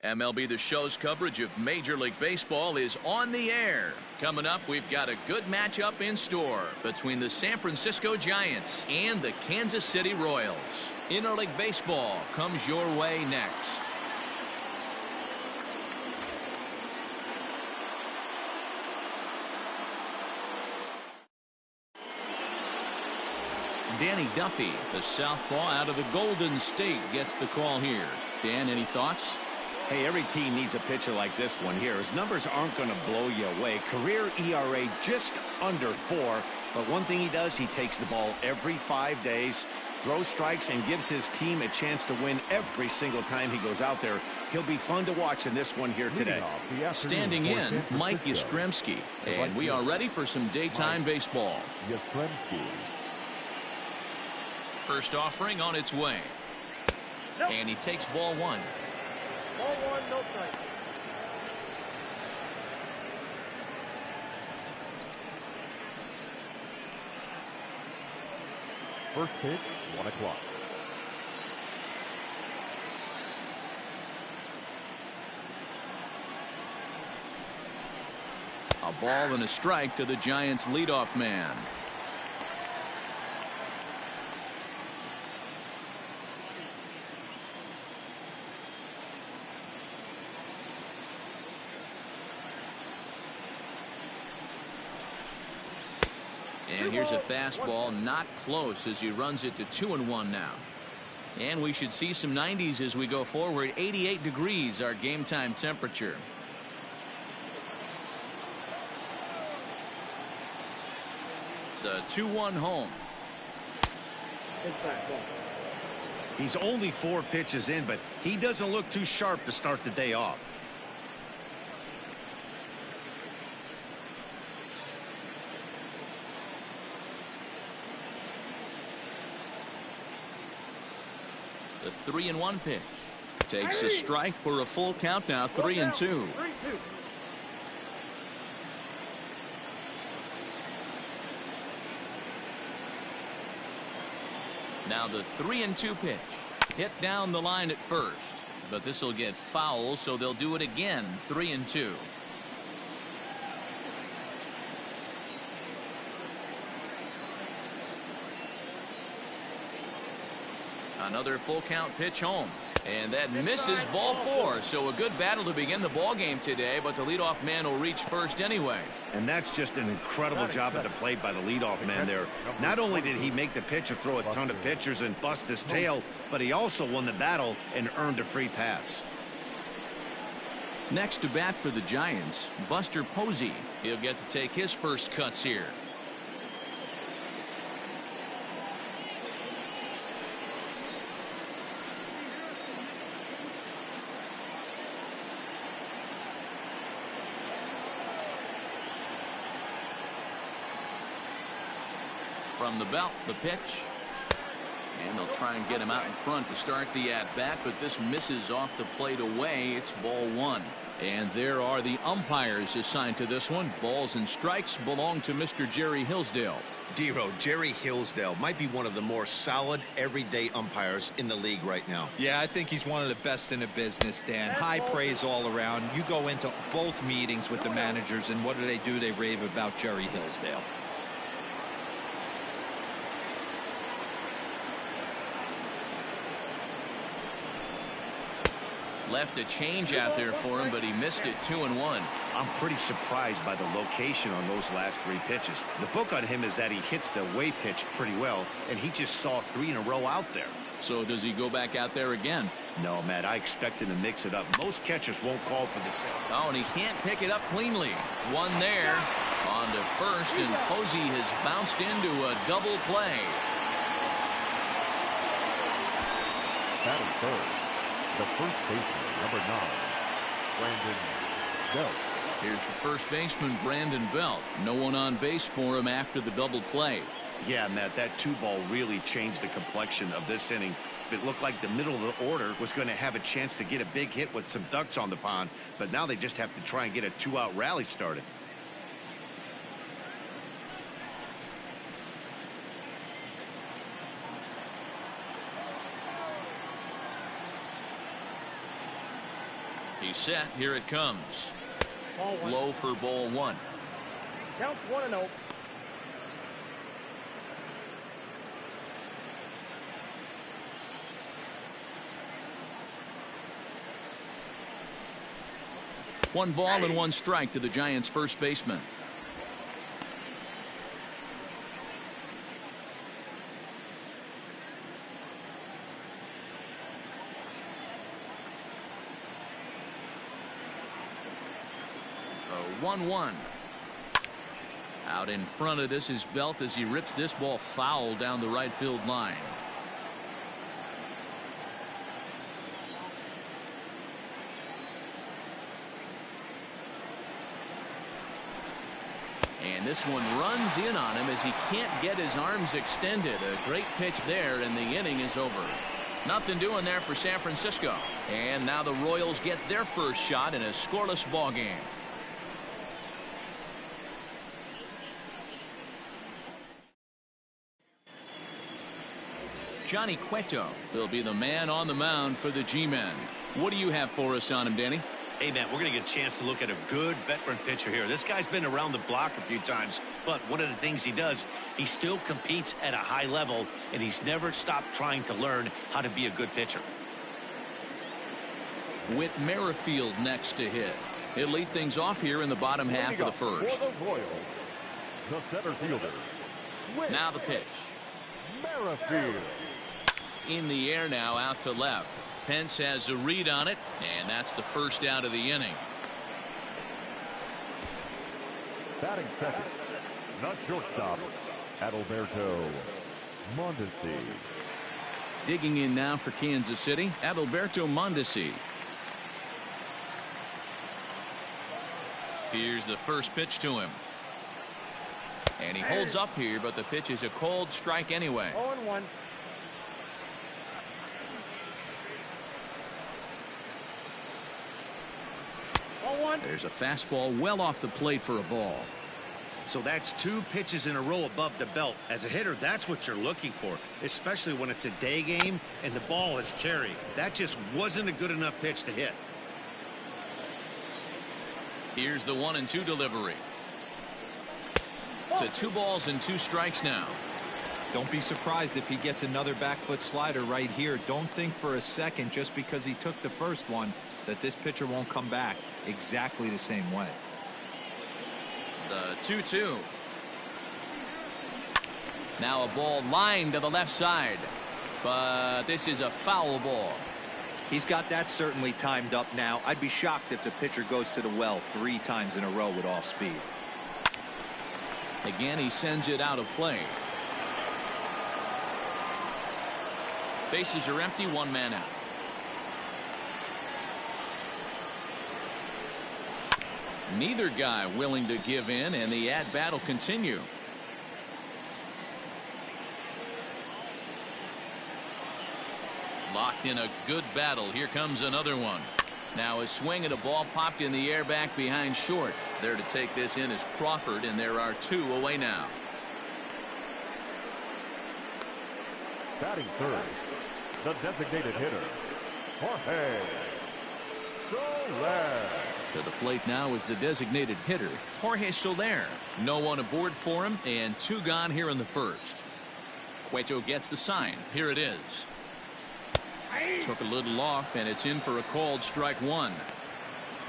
MLB The Show's coverage of Major League Baseball is on the air. Coming up, we've got a good matchup in store between the San Francisco Giants and the Kansas City Royals. Interleague Baseball comes your way next. Danny Duffy, the southpaw out of the Golden State, gets the call here. Dan, any thoughts? Hey, every team needs a pitcher like this one here. His numbers aren't going to blow you away. Career ERA just under 4. But one thing he does, he takes the ball every 5 days, throws strikes, and gives his team a chance to win every single time he goes out there. He'll be fun to watch in this one here today. Standing in, Mike Yastrzemski. And we are ready for some daytime baseball. First offering on its way. And he takes ball one. Ball one, no strike. First pitch, 1 o'clock. A ball and a strike to the Giants' leadoff man. And here's a fastball, not close, as he runs it to 2-1 now. And we should see some 90s as we go forward. 88 degrees, our game time temperature. The 2-1 home. He's only 4 pitches in, but he doesn't look too sharp to start the day off. The 3-1 pitch takes a strike for a full count now. 3-2. Now the 3-2 pitch hit down the line at first, but this will get foul, so they'll do it again. 3-2. Another full count pitch home, and that misses. Ball 4. So a good battle to begin the ball game today, but the leadoff man will reach first anyway. And that's just an incredible job at the plate by the leadoff man there. Not only did he make the pitcher throw a ton of pitchers and bust his tail, but he also won the battle and earned a free pass. Next to bat for the Giants, Buster Posey. He'll get to take his first cuts here. From the belt, the pitch. And they'll try and get him out in front to start the at-bat, but this misses off the plate away. It's ball 1. And there are the umpires assigned to this one. Balls and strikes belong to Mr. Jerry Hillsdale. Dero, Jerry Hillsdale might be one of the more solid everyday umpires in the league right now. Yeah, I think he's one of the best in the business, Dan. High praise all around. You go into both meetings with the managers, and what do? They rave about Jerry Hillsdale. Left a change out there for him, but he missed it. 2-1. I'm pretty surprised by the location on those last 3 pitches. The book on him is that he hits the away pitch pretty well, and he just saw 3 in a row out there. So does he go back out there again? No, Matt, I expect him to mix it up. Most catchers won't call for the same. Oh, and he can't pick it up cleanly. One there. On to first, and Posey has bounced into a double play. Batting third, the first baseman, number 9, Brandon Belt. Here's the first baseman, Brandon Belt. No one on base for him after the double play. Yeah, Matt, that 2-ball really changed the complexion of this inning. It looked like the middle of the order was going to have a chance to get a big hit with some ducks on the pond, but now they just have to try and get a 2-out rally started. He's set. Here it comes. Ball one. Low for ball one. Counts 1-0. One ball and one strike to the Giants' first baseman. The 1-1. Out in front of this is Belt as he rips this ball foul down the right field line. And this one runs in on him as he can't get his arms extended. A great pitch there, and the inning is over. Nothing doing there for San Francisco. And now the Royals get their first shot in a scoreless ball game. Johnny Cueto will be the man on the mound for the G-Men. What do you have for us on him, Danny? Hey, Matt, we're going to get a chance to look at a good veteran pitcher here. This guy's been around the block a few times, but one of the things he does, he still competes at a high level, and he's never stopped trying to learn how to be a good pitcher. Whit Merrifield next to hit. He'll lead things off here in the bottom half of the first. For the Royals, the center fielder. Now the pitch. Merrifield. In the air now, out to left. Pence has a read on it, and that's the first out of the inning. Batting second, not shortstop, Adalberto Mondesi. Digging in now for Kansas City, Adalberto Mondesi. Here's the first pitch to him. And he holds up here, but the pitch is a cold strike anyway. 0-1. There's a fastball well off the plate for a ball. So that's two pitches in a row above the belt. As a hitter, that's what you're looking for, especially when it's a day game and the ball is carried. That just wasn't a good enough pitch to hit. Here's the 1-2 delivery. To 2 balls and 2 strikes now. Don't be surprised if he gets another back foot slider right here. Don't think for a second, just because he took the first one, that this pitcher won't come back exactly the same way. The 2-2. Now a ball lined to the left side, but this is a foul ball. He's got that certainly timed up now. I'd be shocked if the pitcher goes to the well 3 times in a row with off speed. Again, he sends it out of play. Bases are empty, 1 man out. Neither guy willing to give in, and the at-bat will continue. Locked in a good battle. Here comes another one. Now a swing and a ball popped in the air back behind short. There to take this in is Crawford, and there are 2 away now. Batting third, the designated hitter, Jorge Soler. To the plate now is the designated hitter, Jorge Soler. No one aboard for him, and 2 gone here in the first. Cueto gets the sign. Here it is. Took a little off, and it's in for a called strike 1.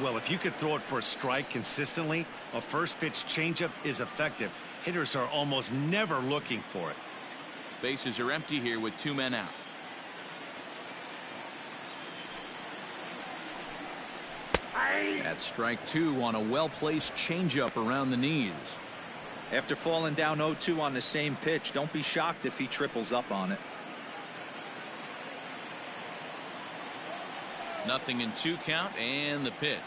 Well, if you could throw it for a strike consistently, a first pitch changeup is effective. Hitters are almost never looking for it. Bases are empty here with 2 men out. That's strike 2 on a well-placed changeup around the knees. After falling down 0-2 on the same pitch, don't be shocked if he triples up on it. Nothing in 2 count, and the pitch.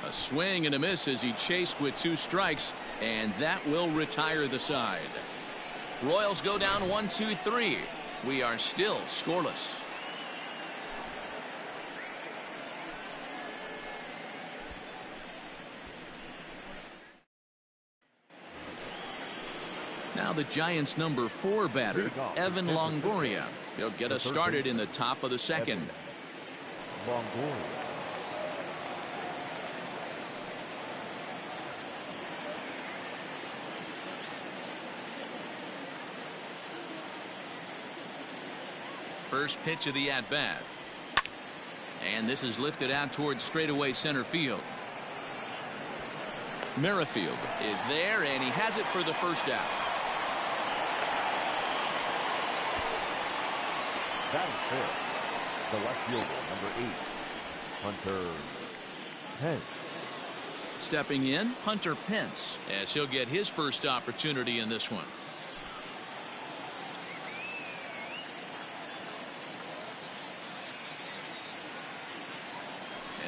A swing and a miss as he chased with 2 strikes, and that will retire the side. Royals go down 1-2-3. We are still scoreless. Now the Giants' number 4 batter, Evan Longoria. He'll get us started in the top of the second. Longoria. First pitch of the at-bat. And this is lifted out towards straightaway center field. Merrifield is there, and he has it for the first out. That is fifth. The left fielder, number 8, Hunter Pence. Stepping in, Hunter Pence, as he'll get his first opportunity in this one.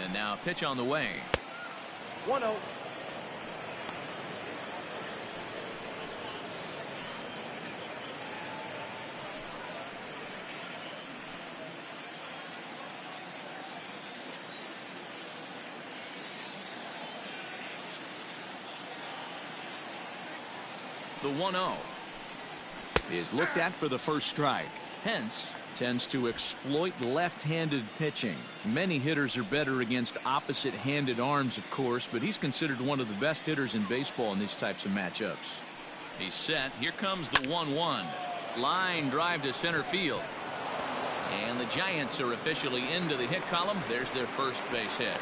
And now a pitch on the way. 1-0. The 1-0 is looked at for the first strike. Pence tends to exploit left-handed pitching. Many hitters are better against opposite-handed arms, of course, but he's considered one of the best hitters in baseball in these types of matchups. He's set. Here comes the 1-1. Line drive to center field. And the Giants are officially into the hit column. There's their first base hit.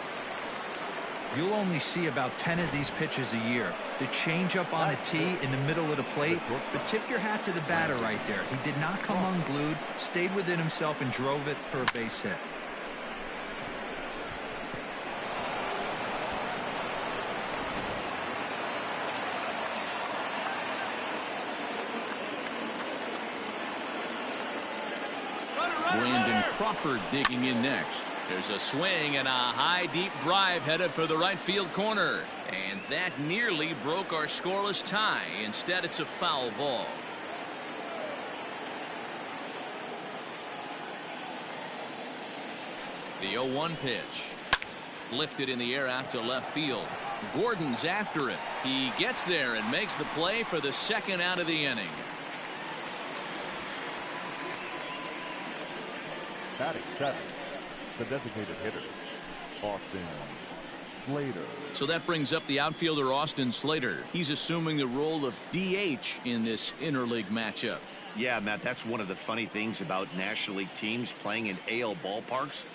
You'll only see about 10 of these pitches a year. The changeup on a tee in the middle of the plate. But tip your hat to the batter right there. He did not come unglued, stayed within himself, and drove it for a base hit. Brandon Crawford digging in next. There's a swing and a high deep drive headed for the right field corner, and that nearly broke our scoreless tie. Instead, it's a foul ball. The 0-1 pitch lifted in the air out to left field. Gordon's after it. He gets there and makes the play for the second out of the inning. Batting 7th, the designated hitter, Austin Slater. So that brings up the outfielder Austin Slater. He's assuming the role of DH in this interleague matchup. Yeah, Matt, that's one of the funny things about National League teams playing in AL ballparks.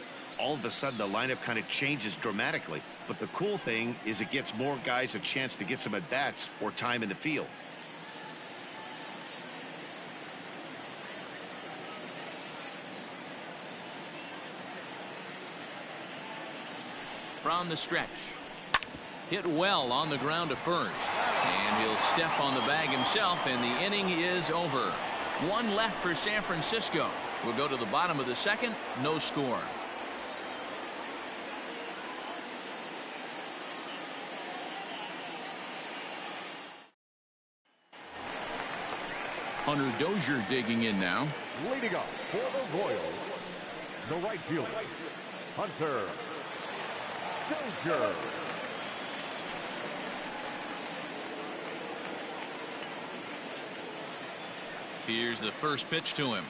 All of a sudden, the lineup kind of changes dramatically. But the cool thing is it gets more guys a chance to get some at-bats or time in the field. From the stretch. Hit well on the ground to first. And he'll step on the bag himself, and the inning is over. One left for San Francisco. We'll go to the bottom of the second. No score. Hunter Dozier digging in now. Leading up for the Royals, the right fielder, Hunter Dozier. Here's the first pitch to him.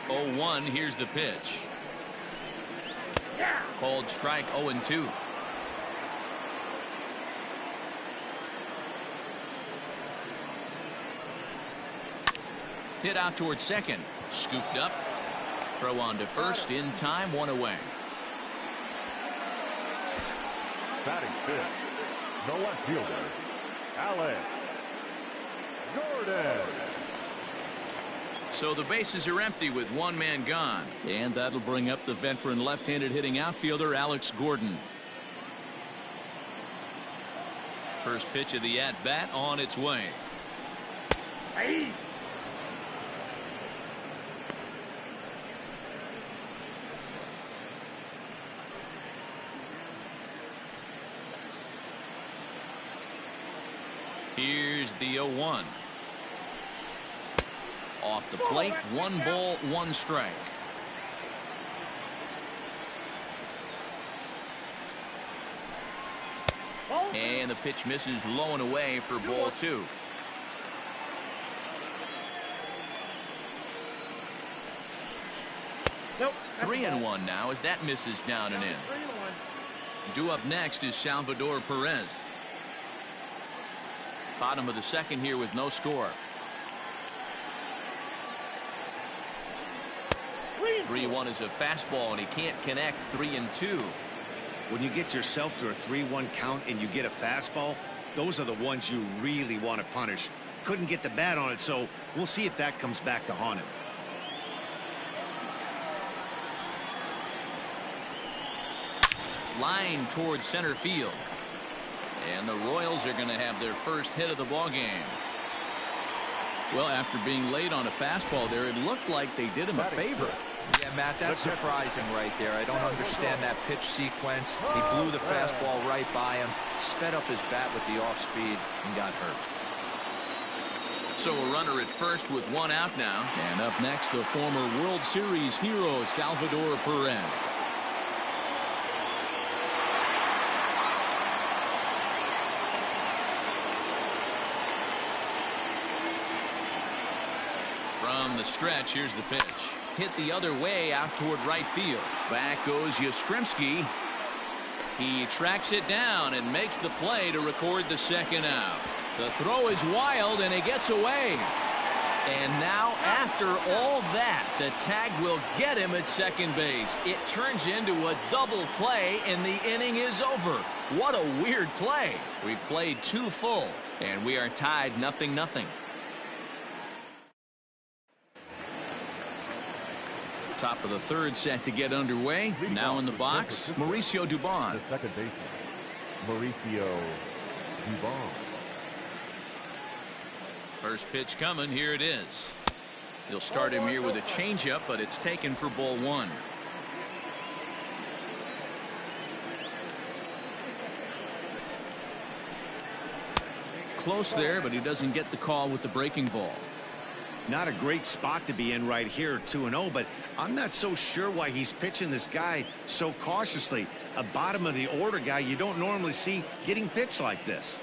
0-1. Here's the pitch. Called strike. 0-2. Hit out towards second. Scooped up. Throw on to first in time. One away. Batting 5th, the left fielder, Alex Gordon. So the bases are empty with one man gone. And that'll bring up the veteran left-handed hitting outfielder Alex Gordon. First pitch of the at-bat on its way. Hey. Here's the 0-1. Off the plate, 1 ball, 1 strike. And the pitch misses low and away for ball 2. Nope. 3-1 now as that misses down and in. 3-1. Due up next is Salvador Perez. Bottom of the second here with no score. 3-1 is a fastball, and he can't connect. 3-2. When you get yourself to a 3-1 count and you get a fastball, those are the ones you really want to punish. Couldn't get the bat on it, so we'll see if that comes back to haunt him. Line towards center field. And the Royals are going to have their first hit of the ball game. Well, after being late on a fastball there, it looked like they did him a favor. Yeah, Matt, that's surprising right there. I don't understand that pitch sequence. He blew the fastball right by him, sped up his bat with the off speed, and got hurt. So a runner at first with one out now. And up next, the former World Series hero, Salvador Perez. From the stretch, here's the pitch. Hit the other way out toward right field. Back goes Yastrzemski. He tracks it down and makes the play to record the second out. The throw is wild, and he gets away. And now, after all that, the tag will get him at second base. It turns into a double play, and the inning is over. What a weird play. We played 2 full, and we are tied 0-0. Top of the third set to get underway. Now in the box, Mauricio Dubon. The second baseman, Mauricio Dubon. First pitch coming. Here it is. He'll start him here with a changeup, but it's taken for ball 1. Close there, but he doesn't get the call with the breaking ball. Not a great spot to be in right here, 2-0, but I'm not so sure why he's pitching this guy so cautiously. A bottom of the order guy you don't normally see getting pitched like this.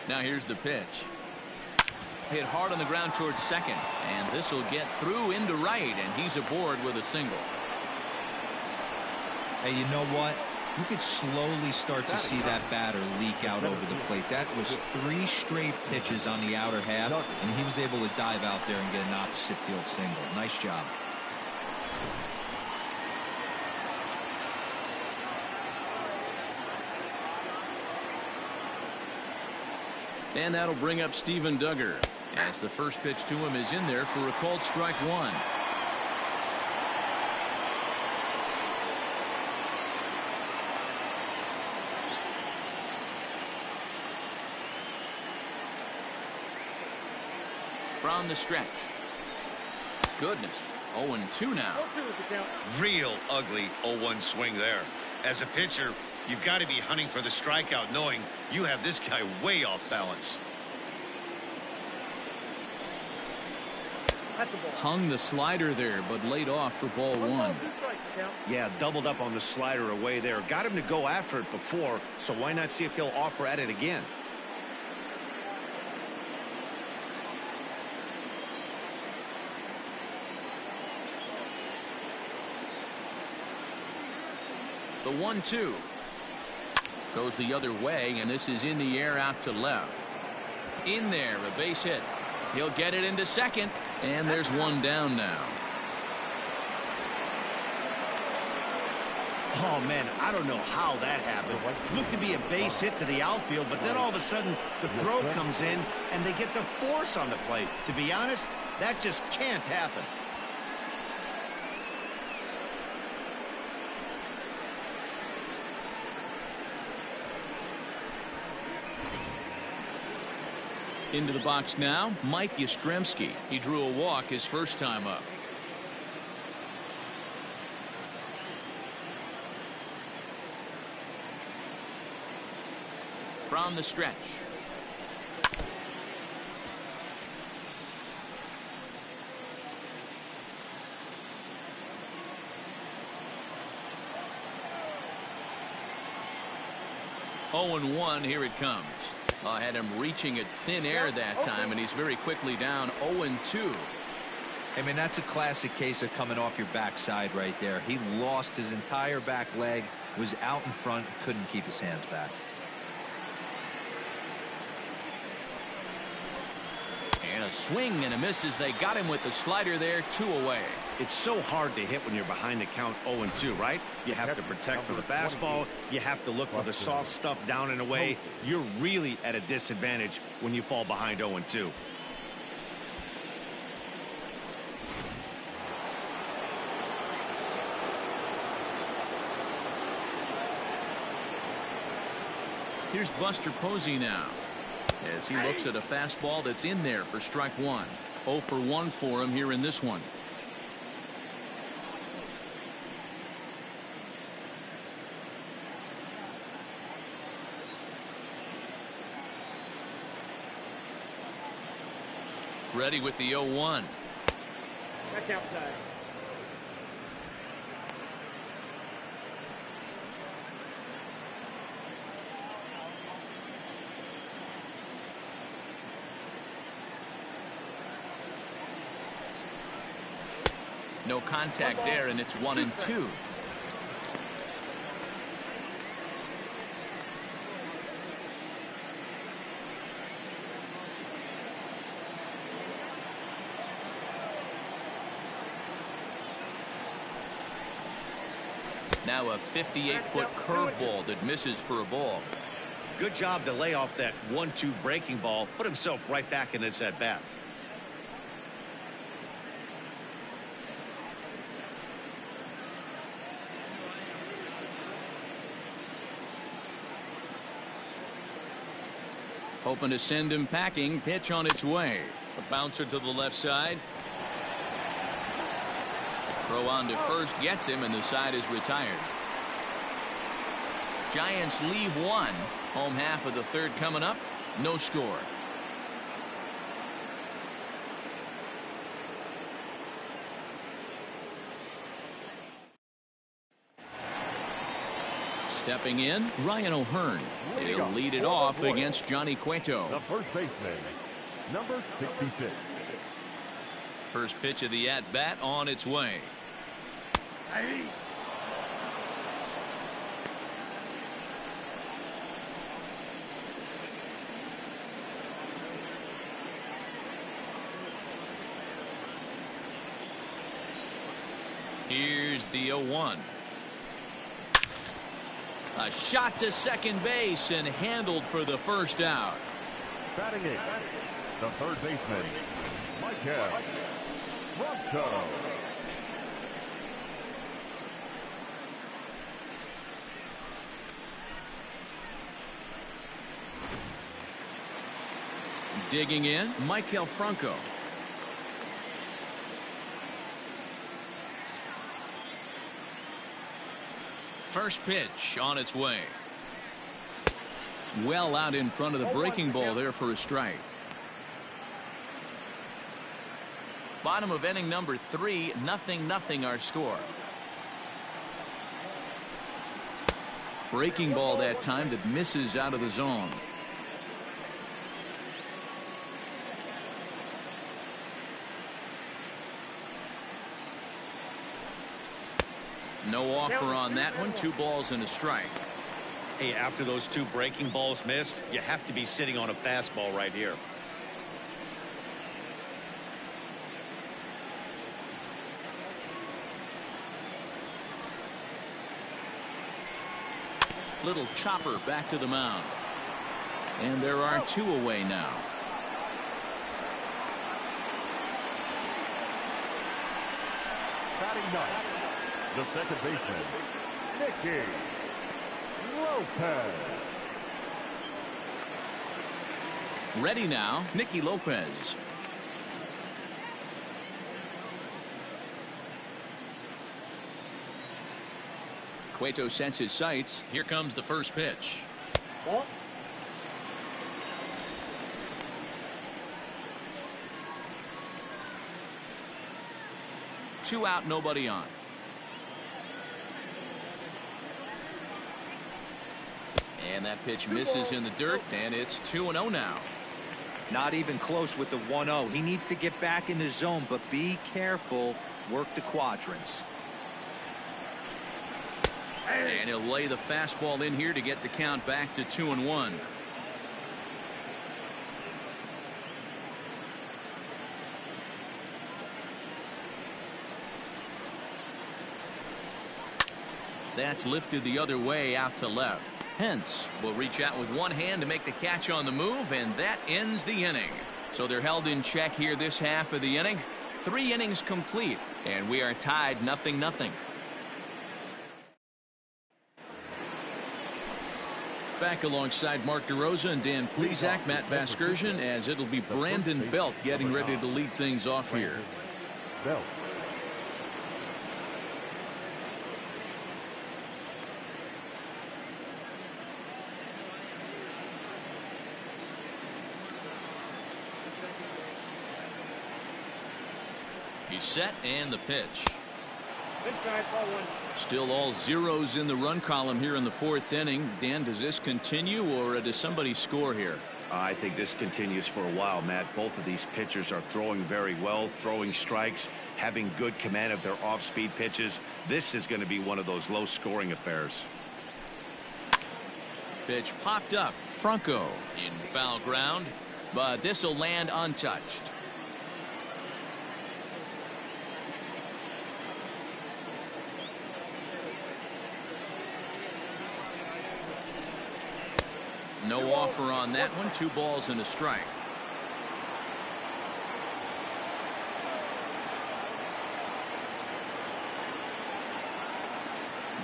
Now here's the pitch. Hit hard on the ground towards second, and this will get through into right, and he's aboard with a single. Hey, you know what? You could slowly start to see that batter leak out over the plate. That was 3 straight pitches on the outer half, and he was able to dive out there and get an opposite field single. Nice job. And that'll bring up Steven Duggar, as the first pitch to him is in there for a called strike 1. From the stretch. Goodness. 0-2 now. Real ugly 0-1 swing there. As a pitcher, you've got to be hunting for the strikeout, knowing you have this guy way off balance. Hung the slider there, but laid off for ball 1. Yeah, doubled up on the slider away there. Got him to go after it before, so why not see if he'll offer at it again? The 1-2 goes the other way, and this is in the air out to left. In there, a base hit. He'll get it into second, and there's one down now. Oh, man, I don't know how that happened. Looked to be a base hit to the outfield, but then all of a sudden the throw comes in, and they get the force on the plate. To be honest, that just can't happen. Into the box now, Mike Yastrzemski. He drew a walk his first time up. From the stretch. Oh, 0-1, here it comes. I had him reaching at thin air that time, and he's very quickly down 0-2. I mean, that's a classic case of coming off your backside right there. He lost his entire back leg, was out in front, couldn't keep his hands back. And a swing and a miss as they got him with the slider there, 2 away. It's so hard to hit when you're behind the count 0-2, right? You have to protect for the fastball. You have to look for the soft stuff down and away. You're really at a disadvantage when you fall behind 0-2. Here's Buster Posey now, as he looks at a fastball that's in there for strike 1. 0 for 1 for him here in this one. Ready with the 0-1. That's outside. No contact there, and it's 1-2. Now a 58-foot curveball that misses for a ball. Good job to lay off that 1-2 breaking ball. Put himself right back in this at bat. Hoping to send him packing. Pitch on its way. A bouncer to the left side. Throw on to first gets him, and the side is retired. Giants leave 1. Home half of the 3rd coming up. No score. Stepping in, Ryan O'Hearn. He'll lead it off against Johnny Cueto. The first baseman, number 66. First pitch of the at-bat on its way. Hey. Here's the 0-1. A shot to second base and handled for the first out. Batting in, the third baseman, Maikel Franco. Digging in, Maikel Franco. First pitch on its way. Well out in front of the breaking ball there for a strike. Bottom of inning number 3, 0-0 our score. Breaking ball that time that misses out of the zone. No offer on that one. 2 balls and a strike. Hey, after those 2 breaking balls missed, you have to be sitting on a fastball right here. Little chopper back to the mound. And there are 2 away now. Batting ninth, the second baseman, Nicky Lopez. Ready now, Nicky Lopez. Cueto sets his sights. Here comes the first pitch. Ball. Two out, nobody on. And that pitch misses in the dirt, and it's 2-0 now. Not even close with the 1-0. He needs to get back in the zone, but be careful. Work the quadrants. And he'll lay the fastball in here to get the count back to 2-1. That's lifted the other way out to left. Hence will reach out with one hand to make the catch on the move, and that ends the inning. So they're held in check here this half of the inning. 3 innings complete, and we are tied 0-0. Back alongside Mark DeRosa and Dan Plesac, Matt Vasgersian, as it'll be Brandon Belt getting ready to lead things off here. Belt. He's set, and the pitch. Good try, ball 1. Still all zeros in the run column here in the 4th inning. Dan, does this continue, or does somebody score here? I think this continues for a while, Matt. Both of these pitchers are throwing very well, throwing strikes, having good command of their off-speed pitches. This is going to be one of those low-scoring affairs. Pitch popped up. Franco in foul ground, but this will land untouched. No offer on that one. 2 balls and a strike.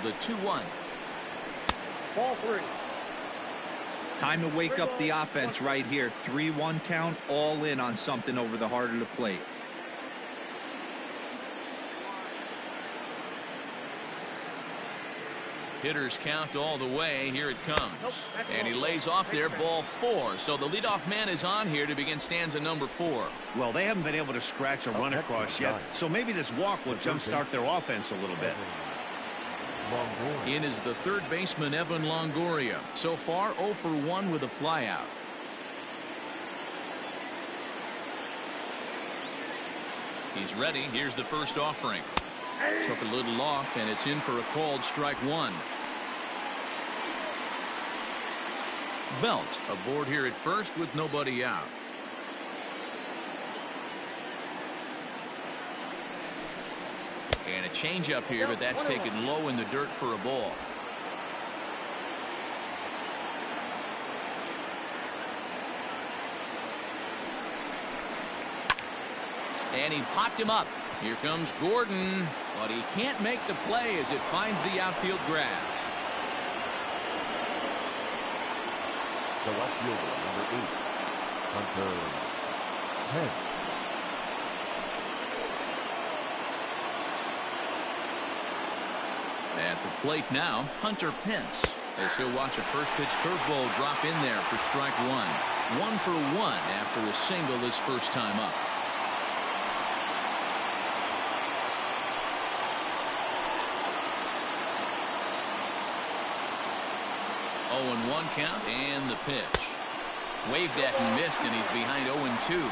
The 2-1. Ball 3. Time to wake up the offense right here. 3-1 count, all in on something over the heart of the plate. Hitters count all the way. Here it comes. And he lays off there, ball 4. So the leadoff man is on here to begin stanza number 4. Well, they haven't been able to scratch a run across yet, so maybe this walk will jumpstart their offense a little bit. In is the 3rd baseman, Evan Longoria. So far, 0 for 1 with a flyout. He's ready. Here's the first offering. Took a little off, and it's in for a called strike 1. Belt aboard here at first with nobody out. And a changeup here, but that's taken low in the dirt for a ball. And he popped him up. Here comes Gordon, but he can't make the play as it finds the outfield grass. The left fielder, number 8, Hunter Pence. At the plate now, Hunter Pence, as he'll watch a first pitch curveball drop in there for strike 1. 1 for 1 after a single his first time up. Oh, 0-1 count, and the pitch. Waved at and missed, and he's behind 0-2.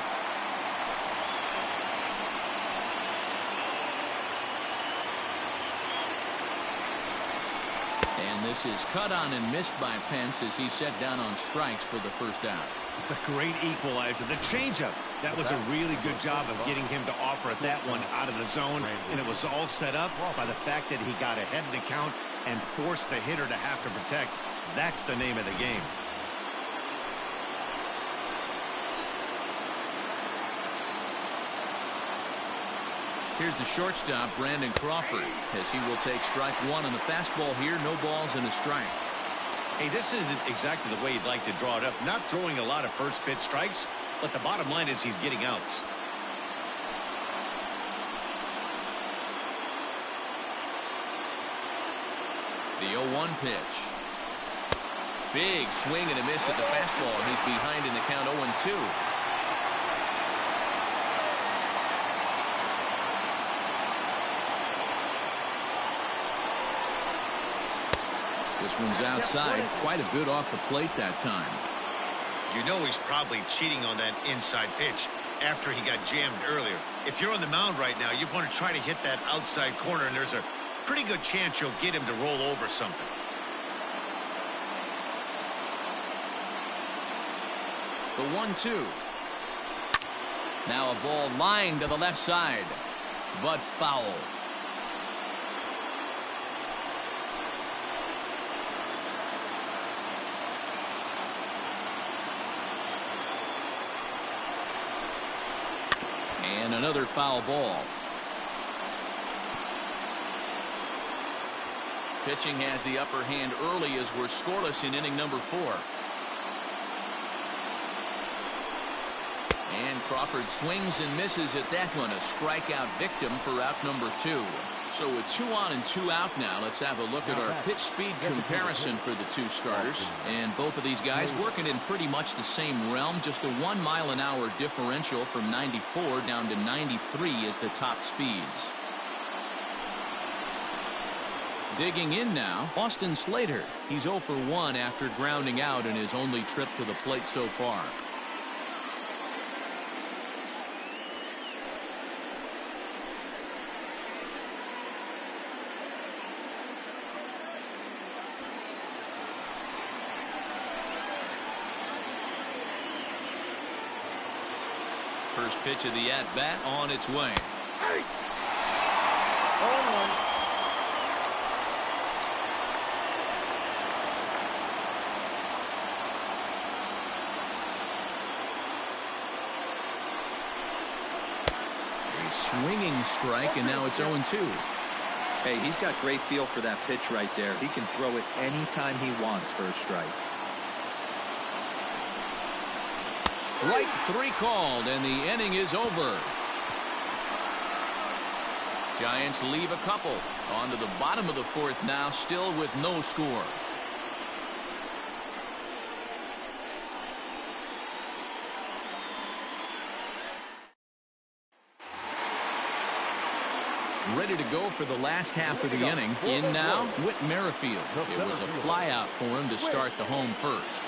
And this is cut on and missed by Pence as he set down on strikes for the first out. It's a great equalizer. The changeup. That was a really good job of getting him to offer at that one out of the zone, and it was all set up by the fact that he got ahead of the count and forced the hitter to have to protect. That's the name of the game. Here's the shortstop, Brandon Crawford, as he will take strike 1 on the fastball here. No balls and a strike. Hey, this isn't exactly the way you'd like to draw it up. Not throwing a lot of first pitch strikes, but the bottom line is he's getting outs. The 0-1 pitch. Big swing and a miss at the fastball, and he's behind in the count 0-2. This one's outside, quite a bit off the plate that time. You know he's probably cheating on that inside pitch after he got jammed earlier. If you're on the mound right now, you want to try to hit that outside corner, and there's a pretty good chance you'll get him to roll over something. The 1-2. Now a ball lined to the left side, but foul. And another foul ball. Pitching has the upper hand early as we're scoreless in inning number 4. And Crawford swings and misses at that one. A strikeout victim for out number 2. So with 2 on and 2 out now, let's have a look at our pitch speed comparison for the 2 starters. And both of these guys working in pretty much the same realm. Just a 1 mile-an-hour differential from 94 down to 93 is the top speeds. Digging in now, Austin Slater. He's 0 for 1 after grounding out in his only trip to the plate so far. First pitch of the at-bat on its way. Hey. 0-1. Swinging strike, and now it's 0-2. Hey, he's got great feel for that pitch right there. He can throw it anytime he wants for a strike. Strike 3 called, and the inning is over. Giants leave a couple. On to the bottom of the 4th now, still with no score. Ready to go for the last half of the inning. In now, Whit Merrifield. It was a flyout for him to start the home first.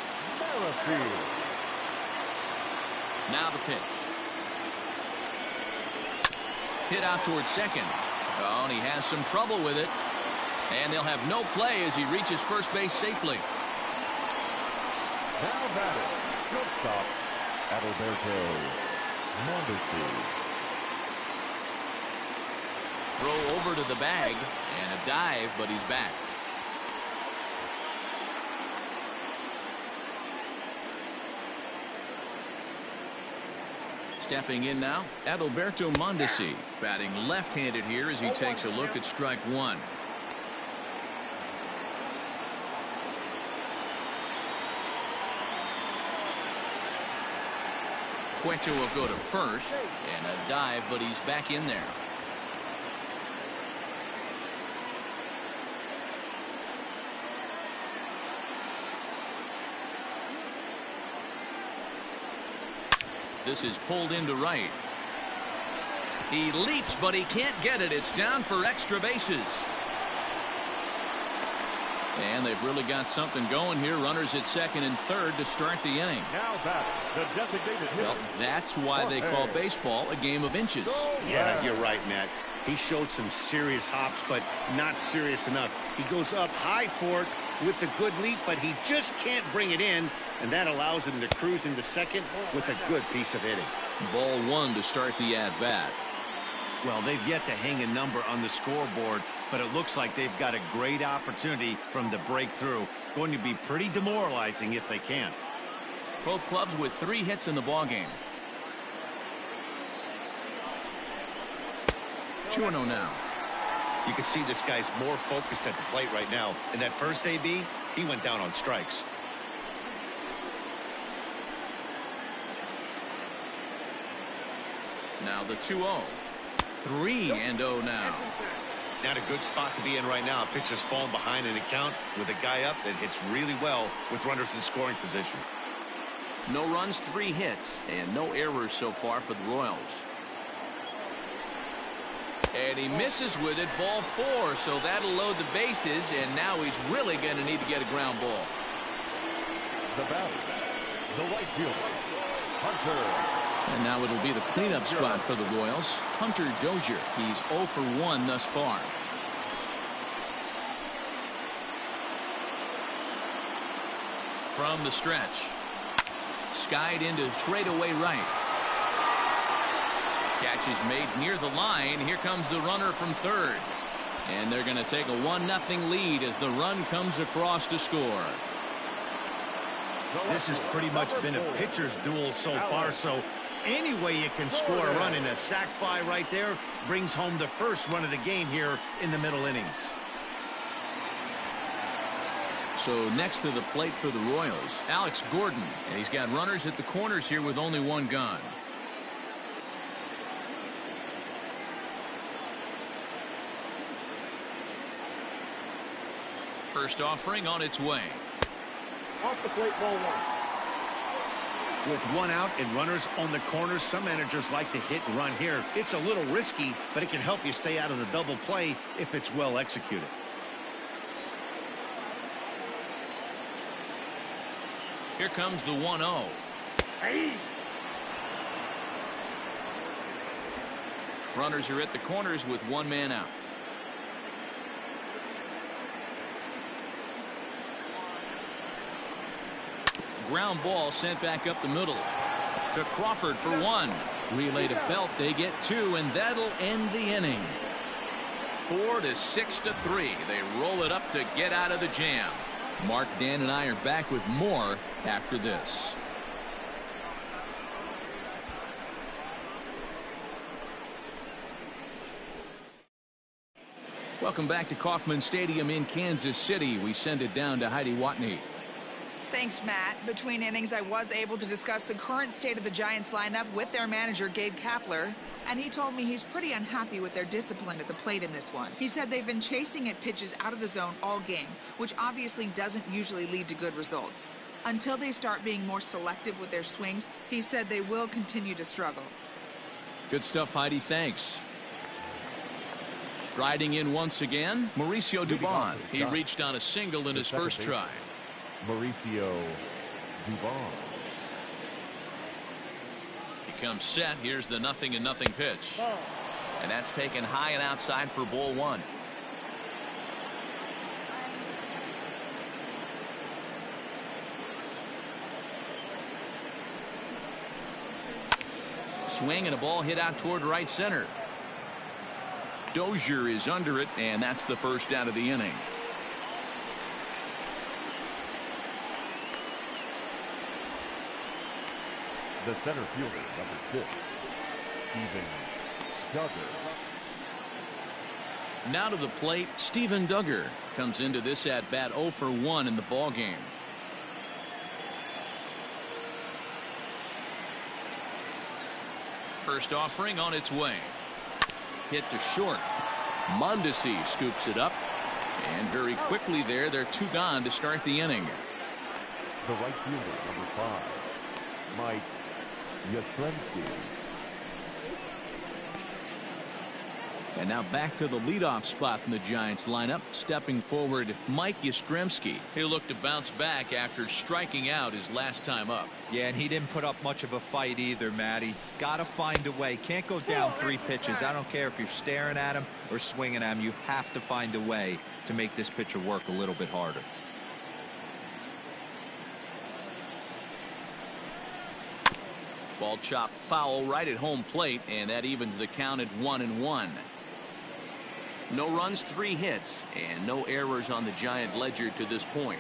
Now the pitch. Hit out towards second. Oh, and he has some trouble with it. And they'll have no play as he reaches first base safely. Now batting, shortstop, Adalberto Mondesi. Throw over to the bag and a dive, but he's back. Stepping in now, Adalberto Mondesi, batting left-handed here as he takes a look at strike 1. Cueto will go to first, and a dive, but he's back in there. This is pulled into right. He leaps, but he can't get it. It's down for extra bases. And they've really got something going here. Runners at second and third to start the inning. Now back, the designated hitter. Well, that's why they call baseball a game of inches. Yeah, you're right, Matt. He showed some serious hops, but not serious enough. He goes up high for it with a good leap, but he just can't bring it in, and that allows him to cruise into second with a good piece of hitting. Ball 1 to start the at-bat. Well, they've yet to hang a number on the scoreboard, but it looks like they've got a great opportunity from the breakthrough. Going to be pretty demoralizing if they can't. Both clubs with 3 hits in the ballgame. 2-0 now. You can see this guy's more focused at the plate right now. In that first AB, he went down on strikes. Now the 2-0. 3-0 now. Not a good spot to be in right now. Pitcher's falling behind in the count with a guy up that hits really well with runners in scoring position. No runs, 3 hits, and no errors so far for the Royals. And he misses with it, ball 4, so that'll load the bases, and now he's really going to need to get a ground ball. The batter, the right fielder, Hunter. And now it'll be the cleanup spot for the Royals. Hunter Dozier. He's 0 for 1 thus far. From the stretch. Skied into straightaway right. Catch is made near the line. Here comes the runner from third. And they're going to take a 1-0 lead as the run comes across to score. This has pretty much been a pitcher's duel so far, so any way you can score a run, and a sac fly right there brings home the first run of the game here in the middle innings. So next to the plate for the Royals, Alex Gordon, and he's got runners at the corners here with only one gone. First offering on its way. Off the plate, ball one. With one out and runners on the corners, some managers like to hit and run here. It's a little risky, but it can help you stay out of the double play if it's well executed. Here comes the 1-0. Hey. Runners are at the corners with one man out. Ground ball sent back up the middle to Crawford for one. Relay to Belt. They get two, and that'll end the inning. 4-6-3. They roll it up to get out of the jam. Mark, Dan, and I are back with more after this. Welcome back to Kauffman Stadium in Kansas City. We send it down to Heidi Watney. Thanks, Matt. Between innings, I was able to discuss the current state of the Giants lineup with their manager, Gabe Kapler, and he told me he's pretty unhappy with their discipline at the plate in this one. He said they've been chasing at pitches out of the zone all game, which obviously doesn't usually lead to good results. Until they start being more selective with their swings, he said they will continue to struggle. Good stuff, Heidi. Thanks. Striding in once again, Mauricio Dubon. He reached on a single in his first try. Mauricio Dubon. He comes set. Here's the 0-0 pitch. And that's taken high and outside for ball one. Swing and a ball hit out toward right center. Dozier is under it, and that's the first out of the inning. The center fielder, number 6, Steven Duggar. Now to the plate, Steven Duggar comes into this at bat 0 for 1 in the ball game. First offering on its way. Hit to short. Mondesi scoops it up, and very quickly they're 2 gone to start the inning. The right fielder, number 5, Mike Yastrzemski. And now back to the leadoff spot in the Giants lineup. Stepping forward, Mike Yastrzemski. He'll look to bounce back after striking out his last time up. Yeah, and he didn't put up much of a fight either, Matty. Got to find a way. Can't go down 3 pitches. I don't care if you're staring at him or swinging at him. You have to find a way to make this pitcher work a little bit harder. Ball chopped foul right at home plate, and that evens the count at 1-1. No runs, 3 hits, and no errors on the Giant ledger to this point.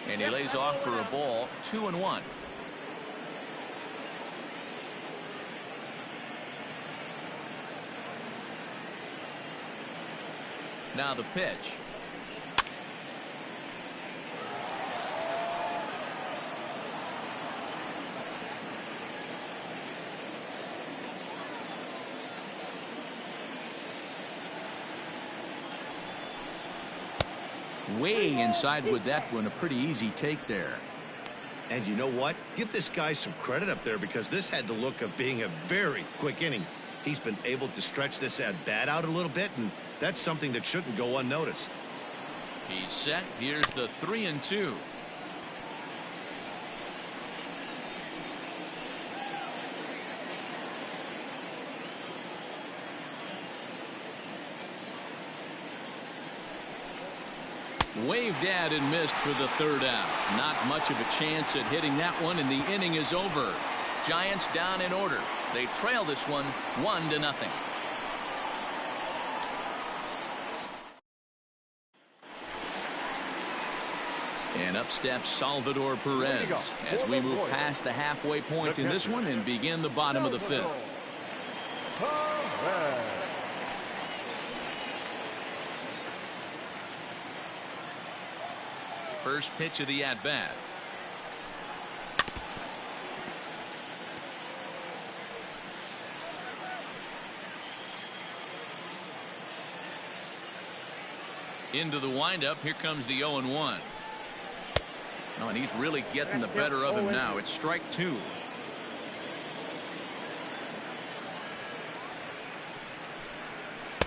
And he lays off for a ball, 2-1. Now the pitch. Way inside with that one. A pretty easy take there. And you know what? Give this guy some credit up there, because this had the look of being a very quick inning. He's been able to stretch this at bat out a little bit, and that's something that shouldn't go unnoticed. He's set. Here's the 3-2. Waved at and missed for the 3rd out. Not much of a chance at hitting that one, and the inning is over. Giants down in order. They trail this one 1-0. And up steps Salvador Perez as we move past the halfway point in this one and begin the bottom of the fifth. First pitch of the at-bat. Into the windup. Here comes the 0-1. Oh, and he's really getting the better of him now. It's strike two.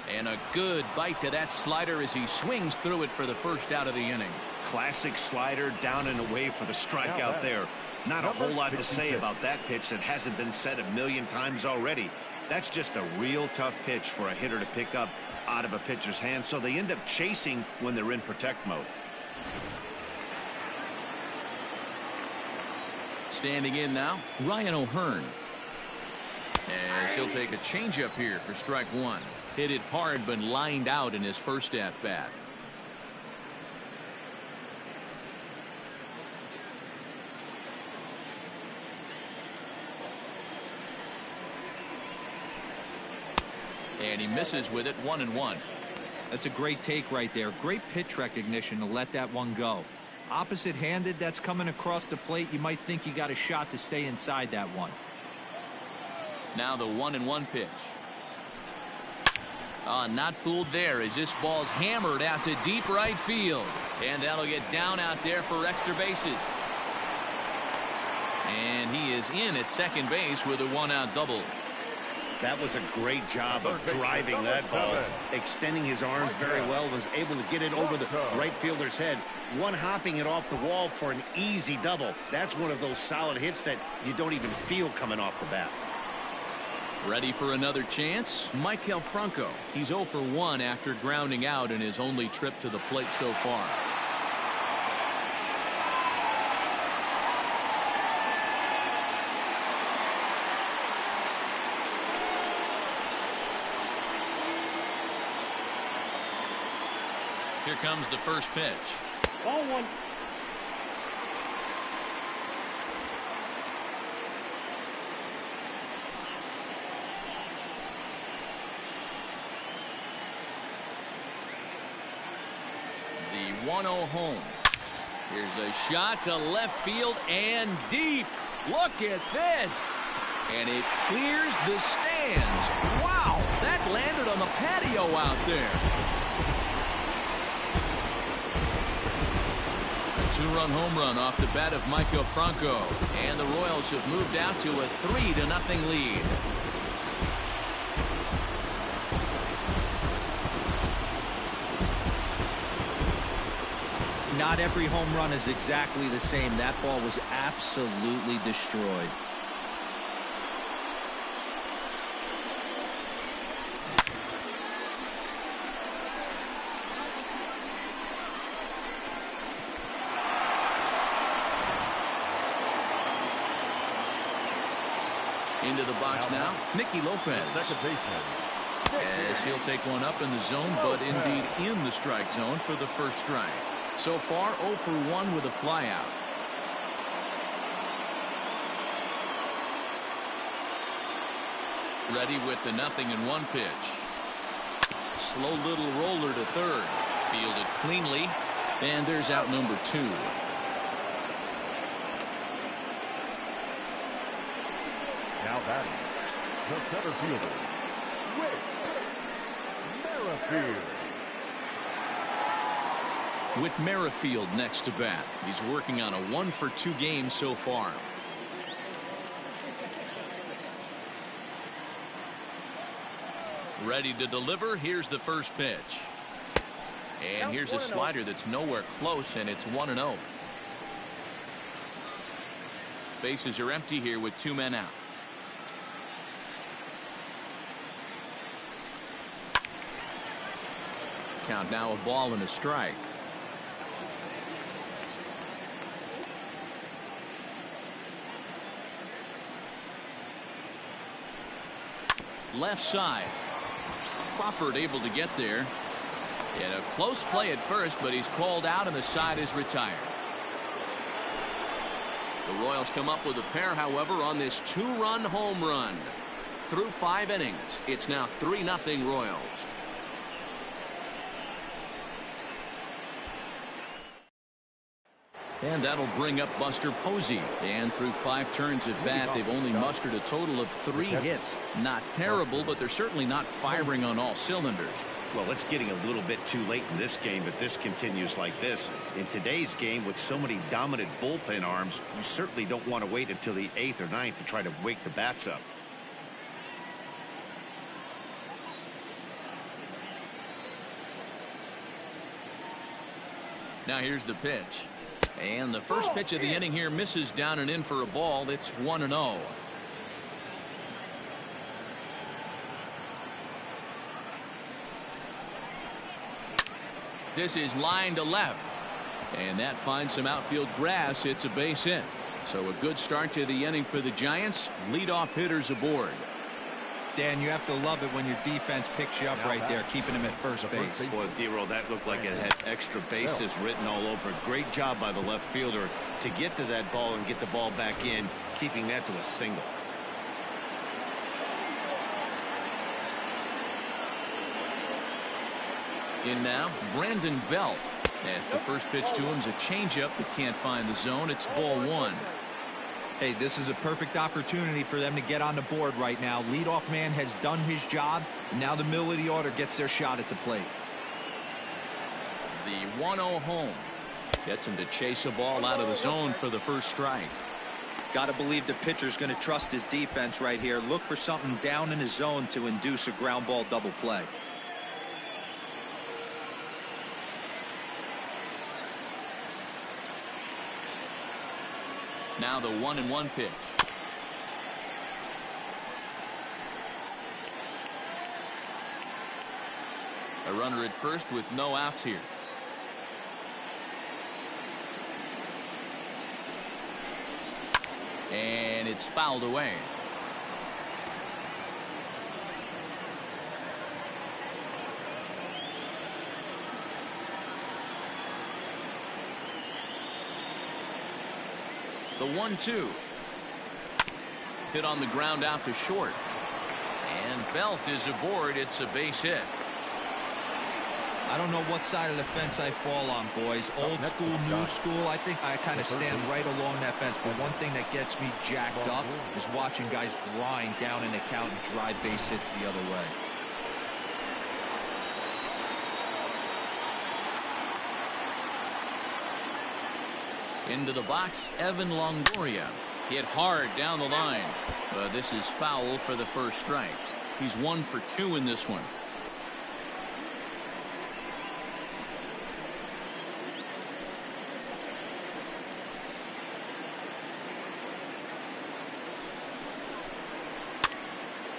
And a good bite to that slider as he swings through it for the first out of the inning. Classic slider, down and away for the strikeout there. Not a whole lot to say about that pitch that hasn't been said a million times already. That's just a real tough pitch for a hitter to pick up out of a pitcher's hand, so they end up chasing when they're in protect mode. Standing in now, Ryan O'Hearn. As he'll take a changeup here for strike one. Hit it hard but lined out in his first at bat. And he misses with it. 1-1. That's a great take right there. Great pitch recognition to let that one go. Opposite-handed, that's coming across the plate. You might think you got a shot to stay inside that one. Now the 1-1 pitch. Not fooled there as this ball's hammered out to deep right field. And that'll get down out there for extra bases. And he is in at second base with a one-out double. That was a great job of driving that ball, extending his arms very well, was able to get it over the right fielder's head, one hopping it off the wall for an easy double. That's one of those solid hits that you don't even feel coming off the bat. Ready for another chance? Maikel Franco. He's 0 for 1 after grounding out in his only trip to the plate so far. Here comes the first pitch. Ball one. The 1-0 home. Here's a shot to left field and deep. Look at this. And it clears the stands. Wow, that landed on the patio out there. Two-run home run off the bat of Maikel Franco. And the Royals have moved out to a 3-0 lead. Not every home run is exactly the same. That ball was absolutely destroyed. Into the box now, Nicky Lopez. Second baseman. As he'll take one up in the zone, but indeed in the strike zone for the first strike. So far, 0 for 1 with a flyout. Ready with the 0-1 pitch. Slow little roller to third. Fielded cleanly. And there's out number 2. Now batting, the center fielder, Whit Merrifield. Whit Merrifield next to bat. He's working on a 1 for 2 game so far. Ready to deliver. Here's the first pitch. And here's a slider that's nowhere close, and it's 1-0. Bases are empty here with 2 men out. Count now a ball and a strike. Left side. Crawford able to get there. And a close play at first, but he's called out and the side is retired. The Royals come up with a pair, however, on this 2-run home run. Through 5 innings, it's now 3-0 Royals. And that'll bring up Buster Posey. And through 5 turns at bat, they've only mustered a total of 3 hits. Not terrible, but they're certainly not firing on all cylinders. Well, it's getting a little bit too late in this game if this continues like this. In today's game, with so many dominant bullpen arms, you certainly don't want to wait until the 8th or 9th to try to wake the bats up. Now here's the pitch. And the first pitch of the inning here misses down and in for a ball. It's 1-0. This is line to left. And that finds some outfield grass. It's a base hit. So a good start to the inning for the Giants. Leadoff hitters aboard. Dan, you have to love it when your defense picks you up right there, keeping him at first base. Boy, D-Roll, that looked like it had extra bases written all over it. Great job by the left fielder to get to that ball and get the ball back in, keeping that to a single. In now, Brandon Belt. As the first pitch to him is a changeup that can't find the zone. It's ball 1. Hey, this is a perfect opportunity for them to get on the board right now. Leadoff man has done his job. Now the middle of the order gets their shot at the plate. The 1-0 home. Gets him to chase a ball out of the zone for the first strike. Got to believe the pitcher's going to trust his defense right here. Look for something down in his zone to induce a ground ball double play. Now the 1-1 pitch. A runner at first with no outs here. And it's fouled away. The 1-2. Hit on the ground out to short. And Belt is aboard. It's a base hit. I don't know what side of the fence I fall on, boys. Old school, new school. I think I kind of stand right along that fence. But one thing that gets me jacked up is watching guys grind down in the count and drive base hits the other way. Into the box, Evan Longoria. Hit hard down the line. But this is foul for the first strike. He's 1 for 2 in this one.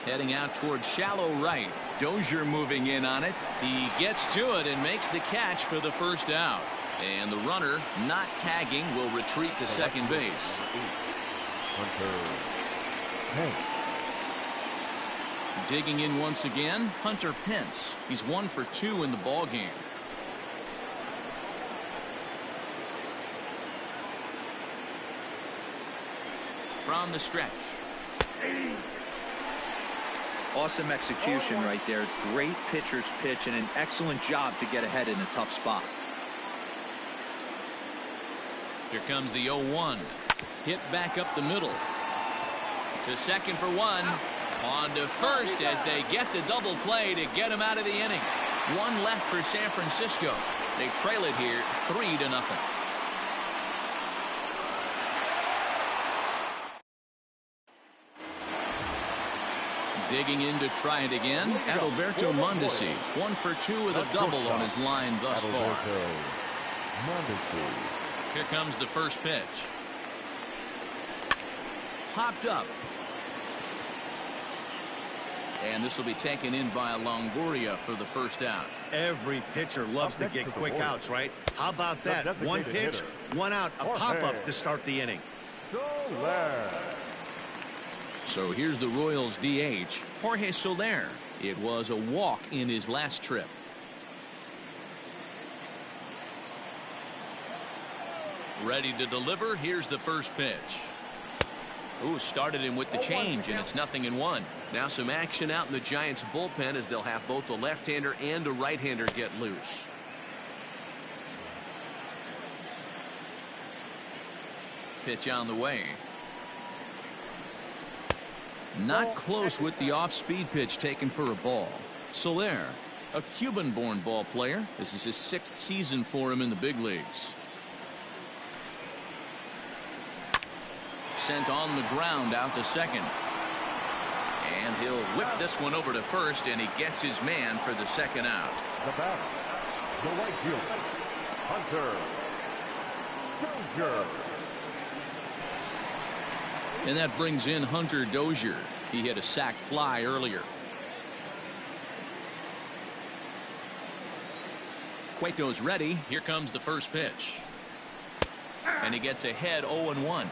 Heading out towards shallow right. Dozier moving in on it. He gets to it and makes the catch for the first out. And the runner, not tagging, will retreat to second base. Digging in once again, Hunter Pence. He's 1 for 2 in the ball game. From the stretch. Awesome execution right there. Great pitcher's pitch and an excellent job to get ahead in a tough spot. Here comes the 0-1. Hit back up the middle. To second for 1. On to first as they get the double play to get him out of the inning. 1 left for San Francisco. They trail it here 3-0. Digging in to try it again, Adalberto Mondesi. 1 for 2 with a double on his line thus far. Here comes the first pitch. Popped up. And this will be taken in by Longoria for the first out. Every pitcher loves to get quick outs, right? How about that? 1 pitch, 1 out, a pop-up to start the inning. So here's the Royals DH, Jorge Soler. It was a walk in his last trip. Ready to deliver. Here's the first pitch. Ooh, started him with the change, and it's 0-1. Now some action out in the Giants bullpen as they'll have both a left-hander and a right-hander get loose. Pitch on the way. Not close with the off-speed pitch taken for a ball. Soler, a Cuban-born ball player. This is his 6th season for him in the big leagues. Sent on the ground out to second. And he'll whip this one over to first, and he gets his man for the second out. The batter, the right fielder, Hunter Dozier. And that brings in Hunter Dozier. He hit a sac fly earlier. Cueto's ready. Here comes the first pitch. And he gets ahead 0-1.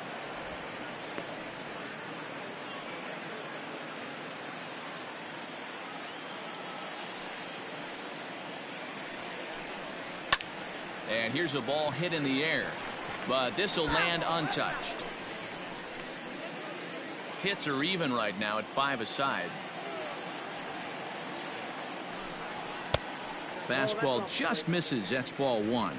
And here's a ball hit in the air, but this will land untouched. Hits are even right now at 5 aside. Fastball just misses. That's ball 1.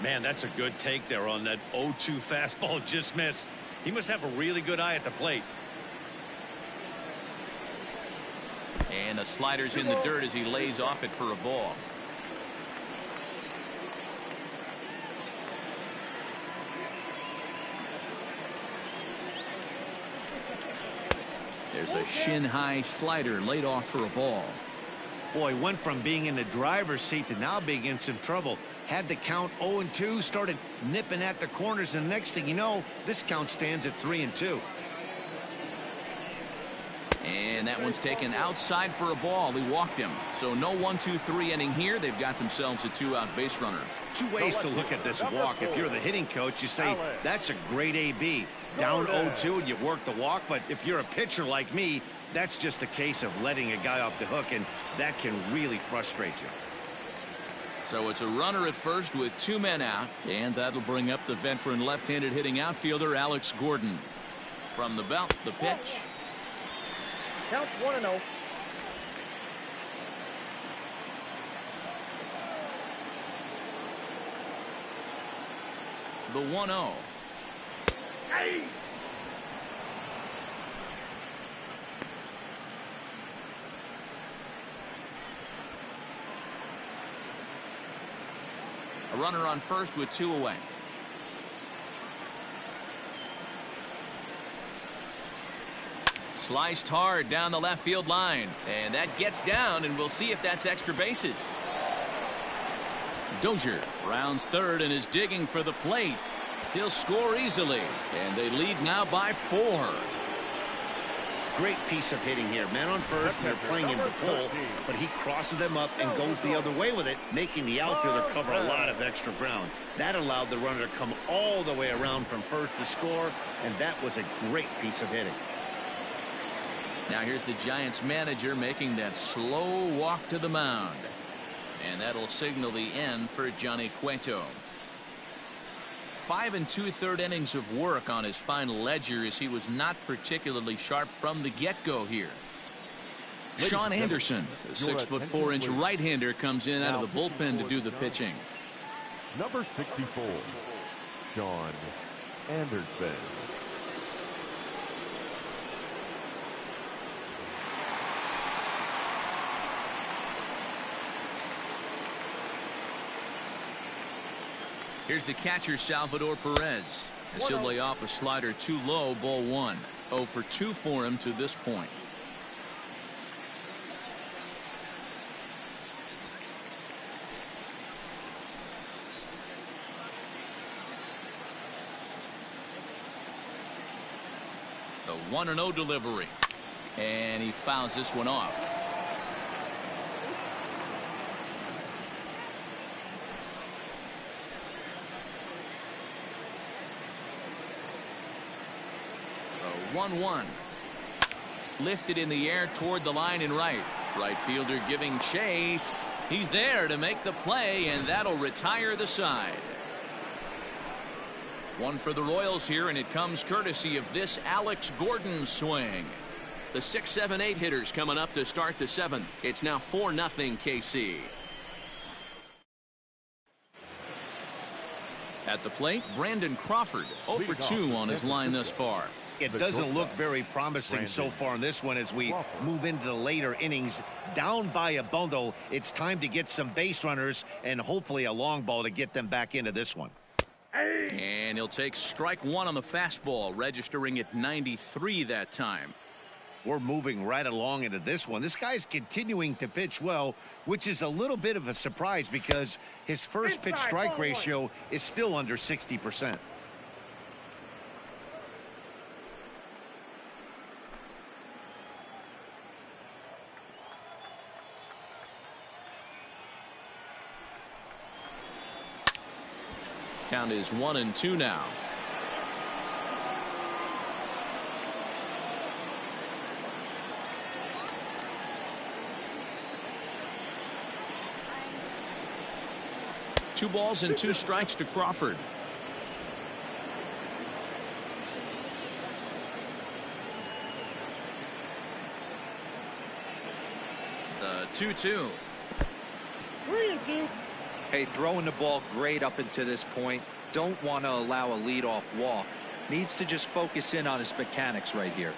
Man, that's a good take there on that 0-2 fastball just missed. He must have a really good eye at the plate. And a slider's in the dirt as he lays off it for a ball. There's a shin-high slider laid off for a ball. Boy, went from being in the driver's seat to now being in some trouble. Had the count 0-2, started nipping at the corners, and the next thing you know, this count stands at 3-2. And that one's taken outside for a ball. He walked him. So no 1-2-3 inning here. They've got themselves a 2-out base runner. Two ways to look at this walk. If you're the hitting coach, you say, that's a great AB. Down 0-2 and you work the walk, but if you're a pitcher like me, that's just a case of letting a guy off the hook, and that can really frustrate you. So it's a runner at first with 2 men out, and that'll bring up the veteran left-handed hitting outfielder Alex Gordon. From the belt, the pitch. Count 1-0. The 1-0. Hey! A runner on first with 2 away. Sliced hard down the left field line, and that gets down, and we'll see if that's extra bases. Dozier rounds third and is digging for the plate. He'll score easily, and they lead now by 4. Great piece of hitting here. Man on first, and they're playing him to pull, but he crosses them up and goes the other way with it, making the outfielder cover a lot of extra ground. That allowed the runner to come all the way around from first to score, and that was a great piece of hitting. Now here's the Giants manager making that slow walk to the mound. And that'll signal the end for Johnny Cueto. 5 2/3 innings of work on his final ledger as he was not particularly sharp from the get-go here. Sean Anderson, the 6'4" right-hander, comes in out of the bullpen to do the pitching. Number 64, Sean Anderson. Here's the catcher, Salvador Perez. As he'll lay off a slider too low, ball 1. 0 for 2 for him to this point. The 1-0 delivery. And he fouls this one off. The 1-1. Lifted in the air toward the line and right. Right fielder giving chase. He's there to make the play, and that'll retire the side. One for the Royals here, and it comes courtesy of this Alex Gordon swing. The 6, 7, 8 hitters coming up to start the 7th. It's now 4-0 KC. At the plate, Brandon Crawford, 0 for 2 on his line thus far. It doesn't look very promising so far in this one as we move into the later innings. Down by a bundle, it's time to get some base runners and hopefully a long ball to get them back into this one. And he'll take strike 1 on the fastball, registering at 93 that time. We're moving right along into this one. This guy's continuing to pitch well, which is a little bit of a surprise because his first pitch strike ratio is still under 60%. Count is 1-2 now. Two balls and 2 strikes to Crawford. The 2-2. 3-2. Hey, throwing the ball great up until this point. Don't want to allow a leadoff walk. Needs to just focus in on his mechanics right here.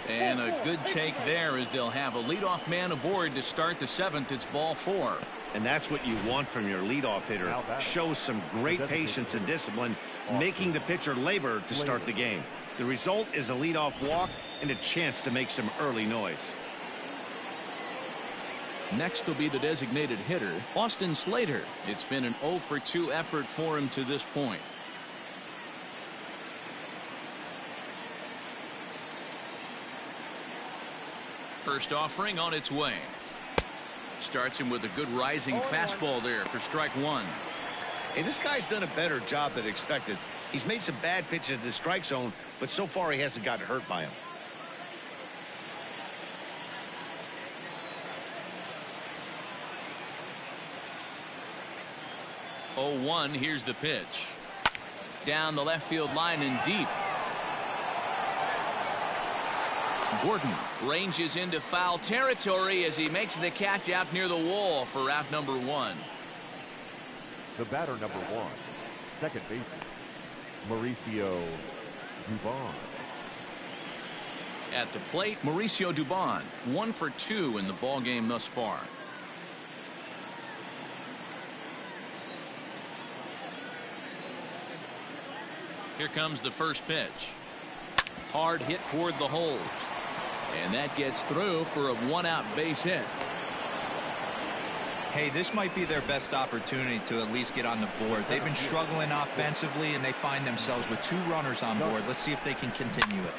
And a good take there as they'll have a leadoff man aboard to start the 7th. It's ball 4. And that's what you want from your leadoff hitter. Show some great patience and discipline, making the pitcher labor to start the game. The result is a leadoff walk and a chance to make some early noise. Next will be the designated hitter, Austin Slater. It's been an 0 for 2 effort for him to this point. First offering on its way. Starts him with a good rising fastball there for strike 1. Hey, this guy's done a better job than expected. He's made some bad pitches in the strike zone, but so far he hasn't gotten hurt by them. Oh, 1. Here's the pitch. Down the left field line and deep. Gordon ranges into foul territory as he makes the catch out near the wall for out number 1. The batter number 1, second baseman, Mauricio Dubon. At the plate, Mauricio Dubon, 1 for 2 in the ball game thus far. Here comes the first pitch. Hard hit toward the hole. And that gets through for a 1-out base hit. Hey, this might be their best opportunity to at least get on the board. They've been struggling offensively, and they find themselves with 2 runners on board. Let's see if they can continue it.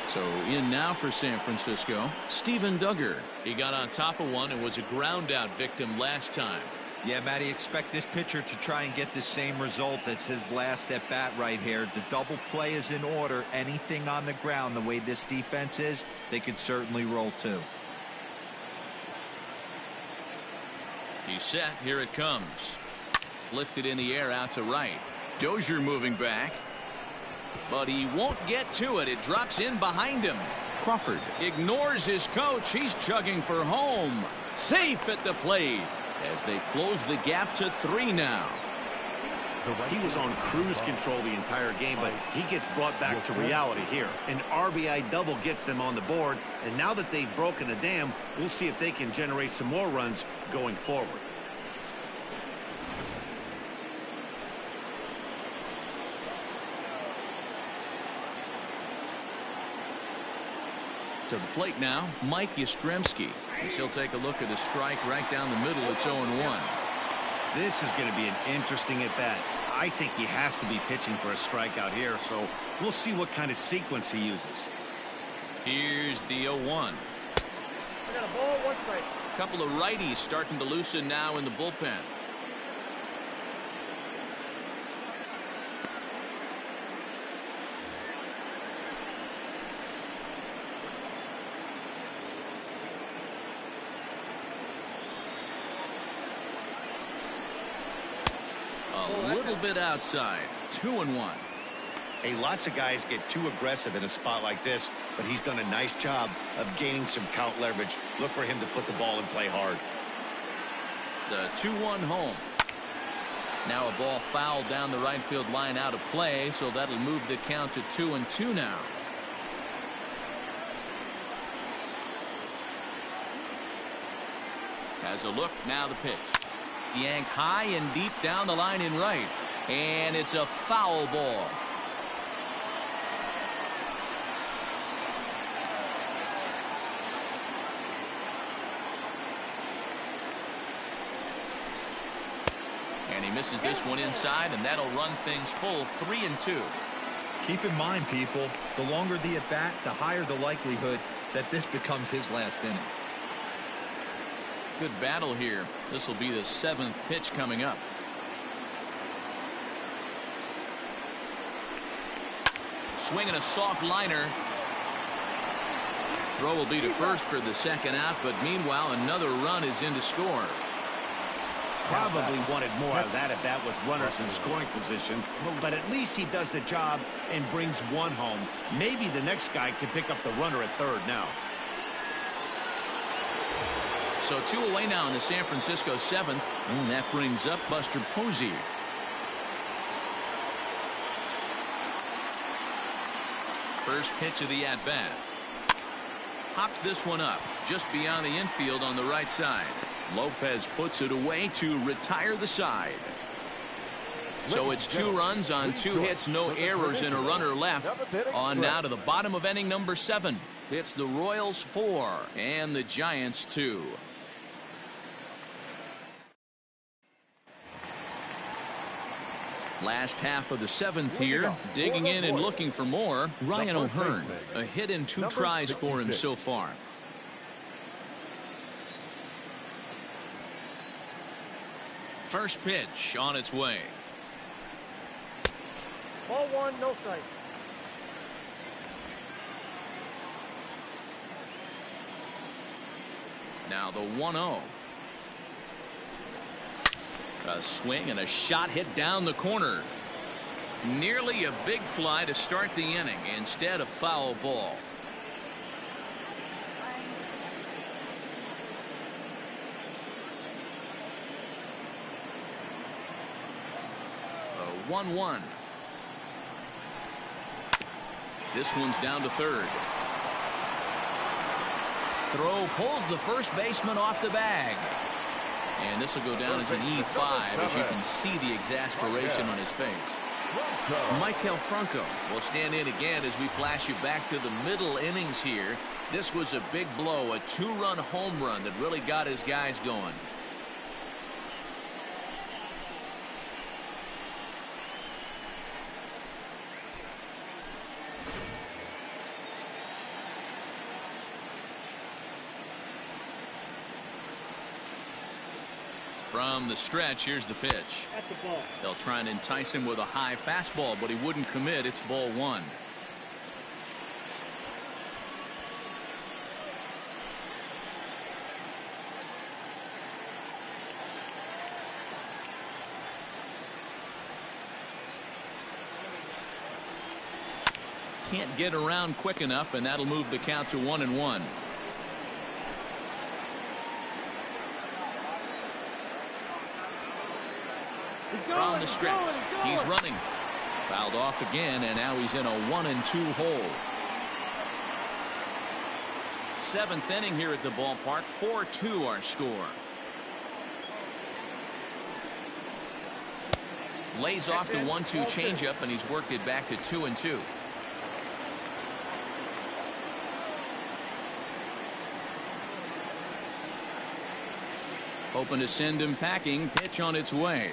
So in now for San Francisco, Steven Duggar. He got on top of one and was a ground out victim last time. Yeah, Matty, expect this pitcher to try and get the same result. It's his last at bat right here. The double play is in order. Anything on the ground, the way this defense is, they could certainly roll 2. He's set. Here it comes. Lifted in the air out to right. Dozier moving back. But he won't get to it. It drops in behind him. Crawford ignores his coach. He's chugging for home. Safe at the plate as they close the gap to 3 now. He was on cruise control the entire game, but he gets brought back to reality here. An RBI double gets them on the board, and now that they've broken the dam, we'll see if they can generate some more runs going forward. To the plate now, Mike Yastrzemski. As he'll take a look at the strike right down the middle. It's 0-1. This is going to be an interesting at bat. I think he has to be pitching for a strikeout here, so we'll see what kind of sequence he uses. Here's the 0-1. I got a ball, 1 strike. A couple of righties starting to loosen now in the bullpen. little bit outside. 2-1. Hey, lots of guys get too aggressive in a spot like this, but he's done a nice job of gaining some count leverage. Look for him to put the ball in play hard. The 2-1 home. Now a ball fouled down the right field line out of play, so that'll move the count to 2-2 now. Has a look, now the pitch. Yanked high and deep down the line in right. And it's a foul ball. And he misses this one inside, and that'll run things full 3-2. Keep in mind, people, the longer the at-bat, the higher the likelihood that this becomes his last inning. Good battle here. This will be the 7th pitch coming up. Swinging a soft liner. Throw will be to first for the second out, but meanwhile another run is in to score. Probably wanted more out of that at-bat with runners in scoring position, but at least he does the job and brings one home. Maybe the next guy can pick up the runner at third now. So 2 away now in the San Francisco 7th, and that brings up Buster Posey. First pitch of the at-bat. Pops this one up just beyond the infield on the right side. Lopez puts it away to retire the side. So it's 2 runs on 2 hits, no errors, and a runner left. On now to the bottom of inning number 7. It's the Royals 4 and the Giants 2. Last half of the 7th here, digging in and looking for more. Ryan O'Hearn, a hit in 2 tries for him so far. First pitch on its way. Ball 1, no strike. Now the 1-0. A swing and a shot hit down the corner. Nearly a big fly to start the inning. Instead, a foul ball. A 1-1. This one's down to third. Throw pulls the first baseman off the bag. And this will go down as an E5, as you can see the exasperation on his face. Maikel Franco will stand in again as we flash you back to the middle innings here. This was a big blow, a 2-run home run that really got his guys going. From the stretch, here's the pitch. That's the ball. They'll try and entice him with a high fastball, but he wouldn't commit. It's ball 1. Can't get around quick enough, and that'll move the count to 1-1. From the stretch, he's running. Fouled off again, and now he's in a 1-2 hole. 7th inning here at the ballpark. 4-2 our score. Lays off the 1-2 changeup, and he's worked it back to 2-2. Hoping to send him packing. Pitch on its way.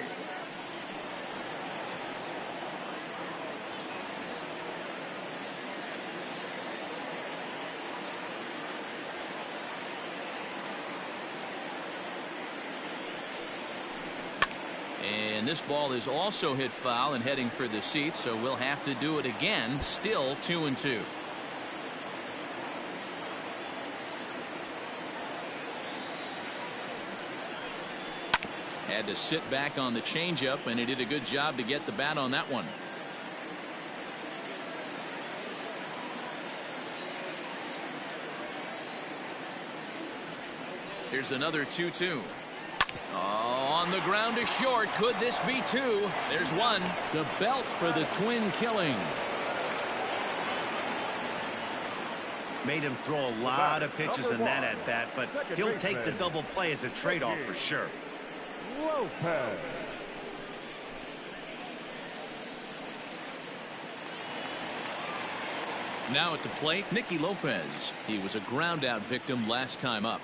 And this ball is also hit foul and heading for the seats, so we'll have to do it again. Still 2-2. Had to sit back on the changeup, and he did a good job to get the bat on that one. Here's another 2-2. Oh, on the ground to short. Could this be two? There's one. To Belt for the twin killing. Made him throw a lot of pitches in that at bat, but he'll take the double play as a trade-off for sure. Lopez. Now at the plate, Nicky Lopez. He was a ground out victim last time up.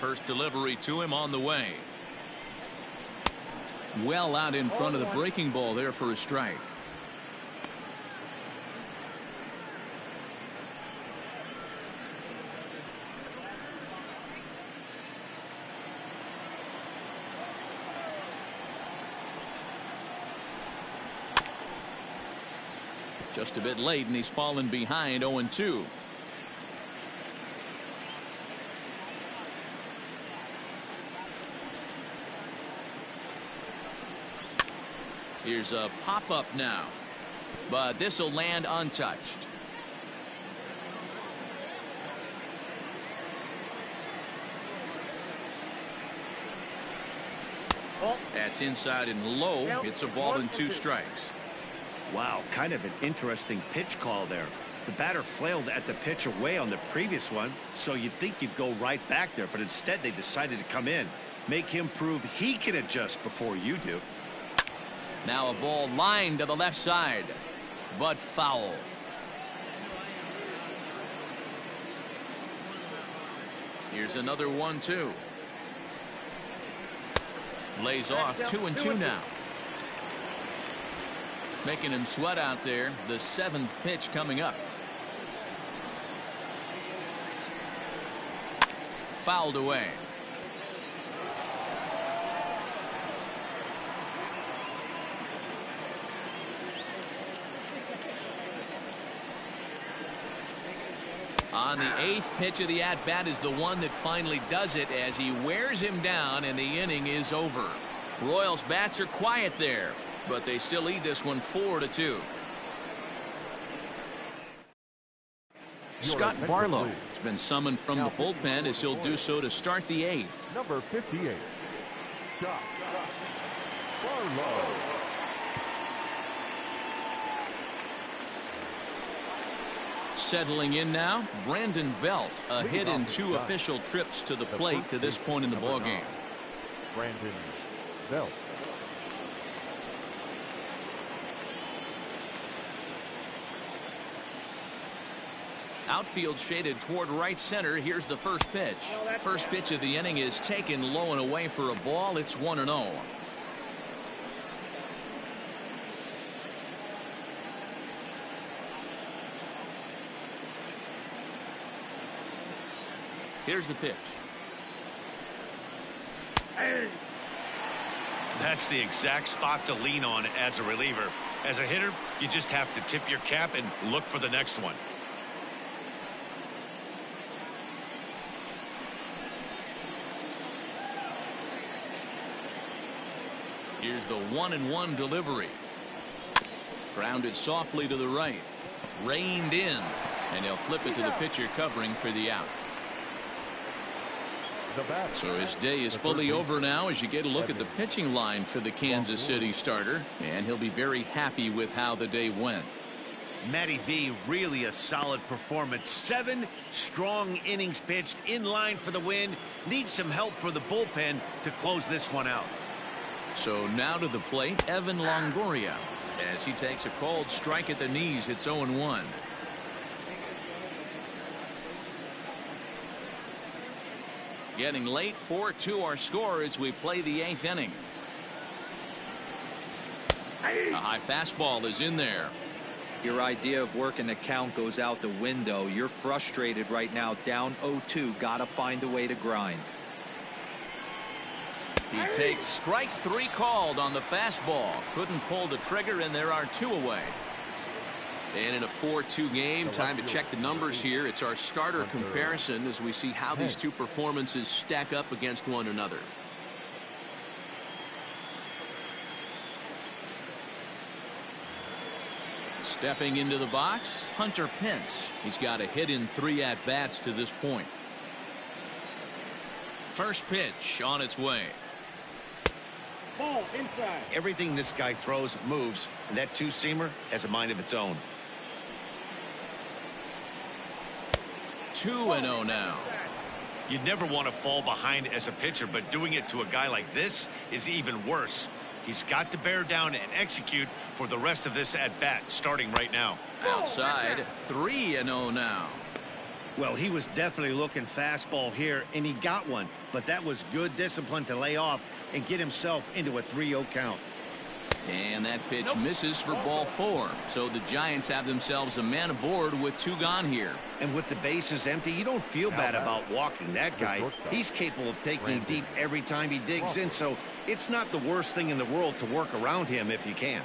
First delivery to him on the way. Well out in front of the breaking ball there for a strike. Just a bit late, and he's fallen behind 0-2. Here's a pop-up now, but this will land untouched. That's inside and low. It's a ball and 2 strikes. Wow, kind of an interesting pitch call there. The batter flailed at the pitch away on the previous one, so you'd think you'd go right back there, but instead they decided to come in. Make him prove he can adjust before you do. Now a ball lined to the left side, but foul. Here's another 1-2. Lays off 2-2 now. Making him sweat out there. The 7th pitch coming up. Fouled away. On the 8th pitch of the at-bat is the one that finally does it as he wears him down, and the inning is over. Royals bats are quiet there, but they still lead this one 4-2. Scott Barlow has been summoned from the bullpen as he'll do so to start the 8th. Number 58, Scott Barlow. Settling in now, Brandon Belt, a hit in 2 official trips to the plate to this point in the ballgame. Brandon Belt. Outfield shaded toward right center. Here's the first pitch. First pitch of the inning is taken low and away for a ball. It's 1-0. Here's the pitch. That's the exact spot to lean on as a reliever. As a hitter, you just have to tip your cap and look for the next one. Here's the 1-1 delivery. Grounded softly to the right. Reined in. And he'll flip it to the pitcher covering for the out. So his day is fully over now as you get a look at the pitching line for the Kansas City starter. And he'll be very happy with how the day went. Matty V, really a solid performance. 7 strong innings pitched, in line for the win. Needs some help for the bullpen to close this one out. So now to the plate, Evan Longoria. As he takes a cold strike at the knees, it's 0-1. Getting late, 4-2 our score as we play the 8th inning. A high fastball is in there. Your idea of working the count goes out the window. You're frustrated right now, down 0-2. Got to find a way to grind. He takes strike 3 called on the fastball. Couldn't pull the trigger, and there are 2 away. And in a 4-2 game, time to check the numbers here. It's our starter comparison as we see how these two performances stack up against one another. Stepping into the box, Hunter Pence. He's got a hit in 3 at-bats to this point. First pitch on its way. Ball inside. Everything this guy throws moves, and that two-seamer has a mind of its own. 2-0 now. You'd never want to fall behind as a pitcher, but doing it to a guy like this is even worse. He's got to bear down and execute for the rest of this at-bat, starting right now. Outside, 3-0 now. Well, he was definitely looking fastball here, and he got one. But that was good discipline to lay off and get himself into a 3-0 count. And that pitch misses for ball 4. So the Giants have themselves a man aboard with 2 gone here. And with the bases empty, you don't feel bad about walking that guy. He's capable of taking deep every time he digs in, so it's not the worst thing in the world to work around him if you can.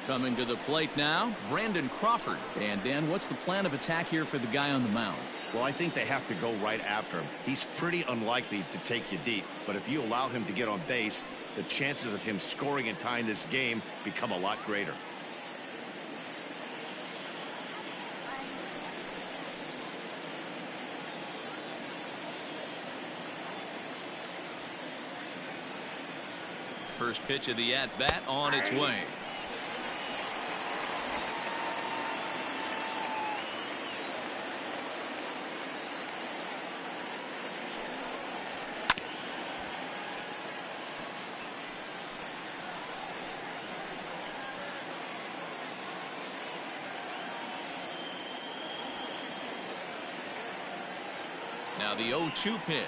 Coming to the plate now, Brandon Crawford. And Dan, what's the plan of attack here for the guy on the mound? Well, I think they have to go right after him. He's pretty unlikely to take you deep, but if you allow him to get on base, the chances of him scoring and tying this game become a lot greater. First pitch of the at-bat on its way. Now the 0-2 pitch.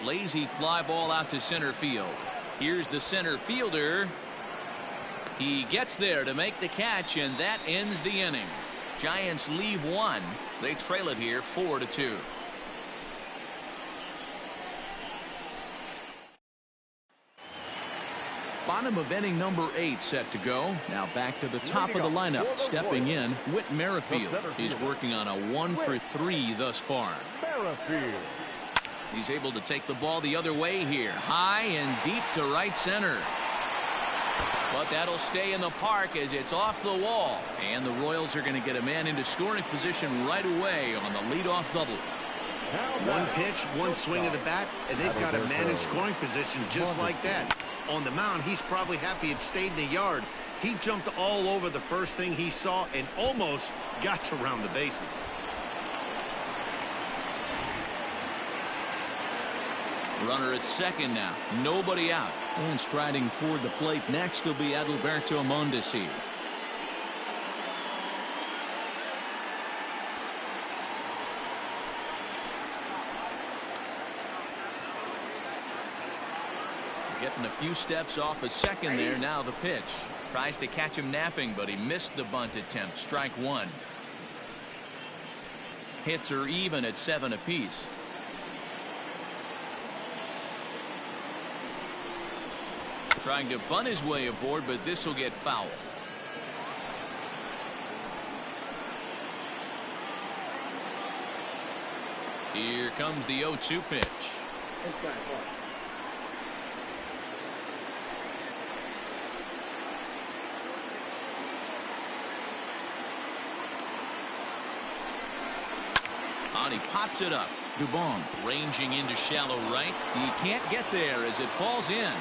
Lazy fly ball out to center field. Here's the center fielder. He gets there to make the catch, and that ends the inning. Giants leave 1. They trail it here 4-2. Bottom of inning number 8 set to go. Now back to the top of the lineup. Stepping in, Whit Merrifield. He's working on a 1-for-3 thus far. He's able to take the ball the other way here. High and deep to right center. But that'll stay in the park as it's off the wall. And the Royals are going to get a man into scoring position right away on the leadoff double. One pitch, one swing of the bat, and they've got a man in scoring position just like that. On the mound, he's probably happy it stayed in the yard. He jumped all over the first thing he saw and almost got to round the bases. Runner at second now. Nobody out. And striding toward the plate next will be Adalberto Mondesi. Getting a few steps off a second there. Now the pitch. Tries to catch him napping, but he missed the bunt attempt. Strike 1. Hits are even at 7 apiece. Trying to bunt his way aboard, but this will get foul. Here comes the 0-2 pitch. And he pops it up. Dubon ranging into shallow right. He can't get there as it falls in.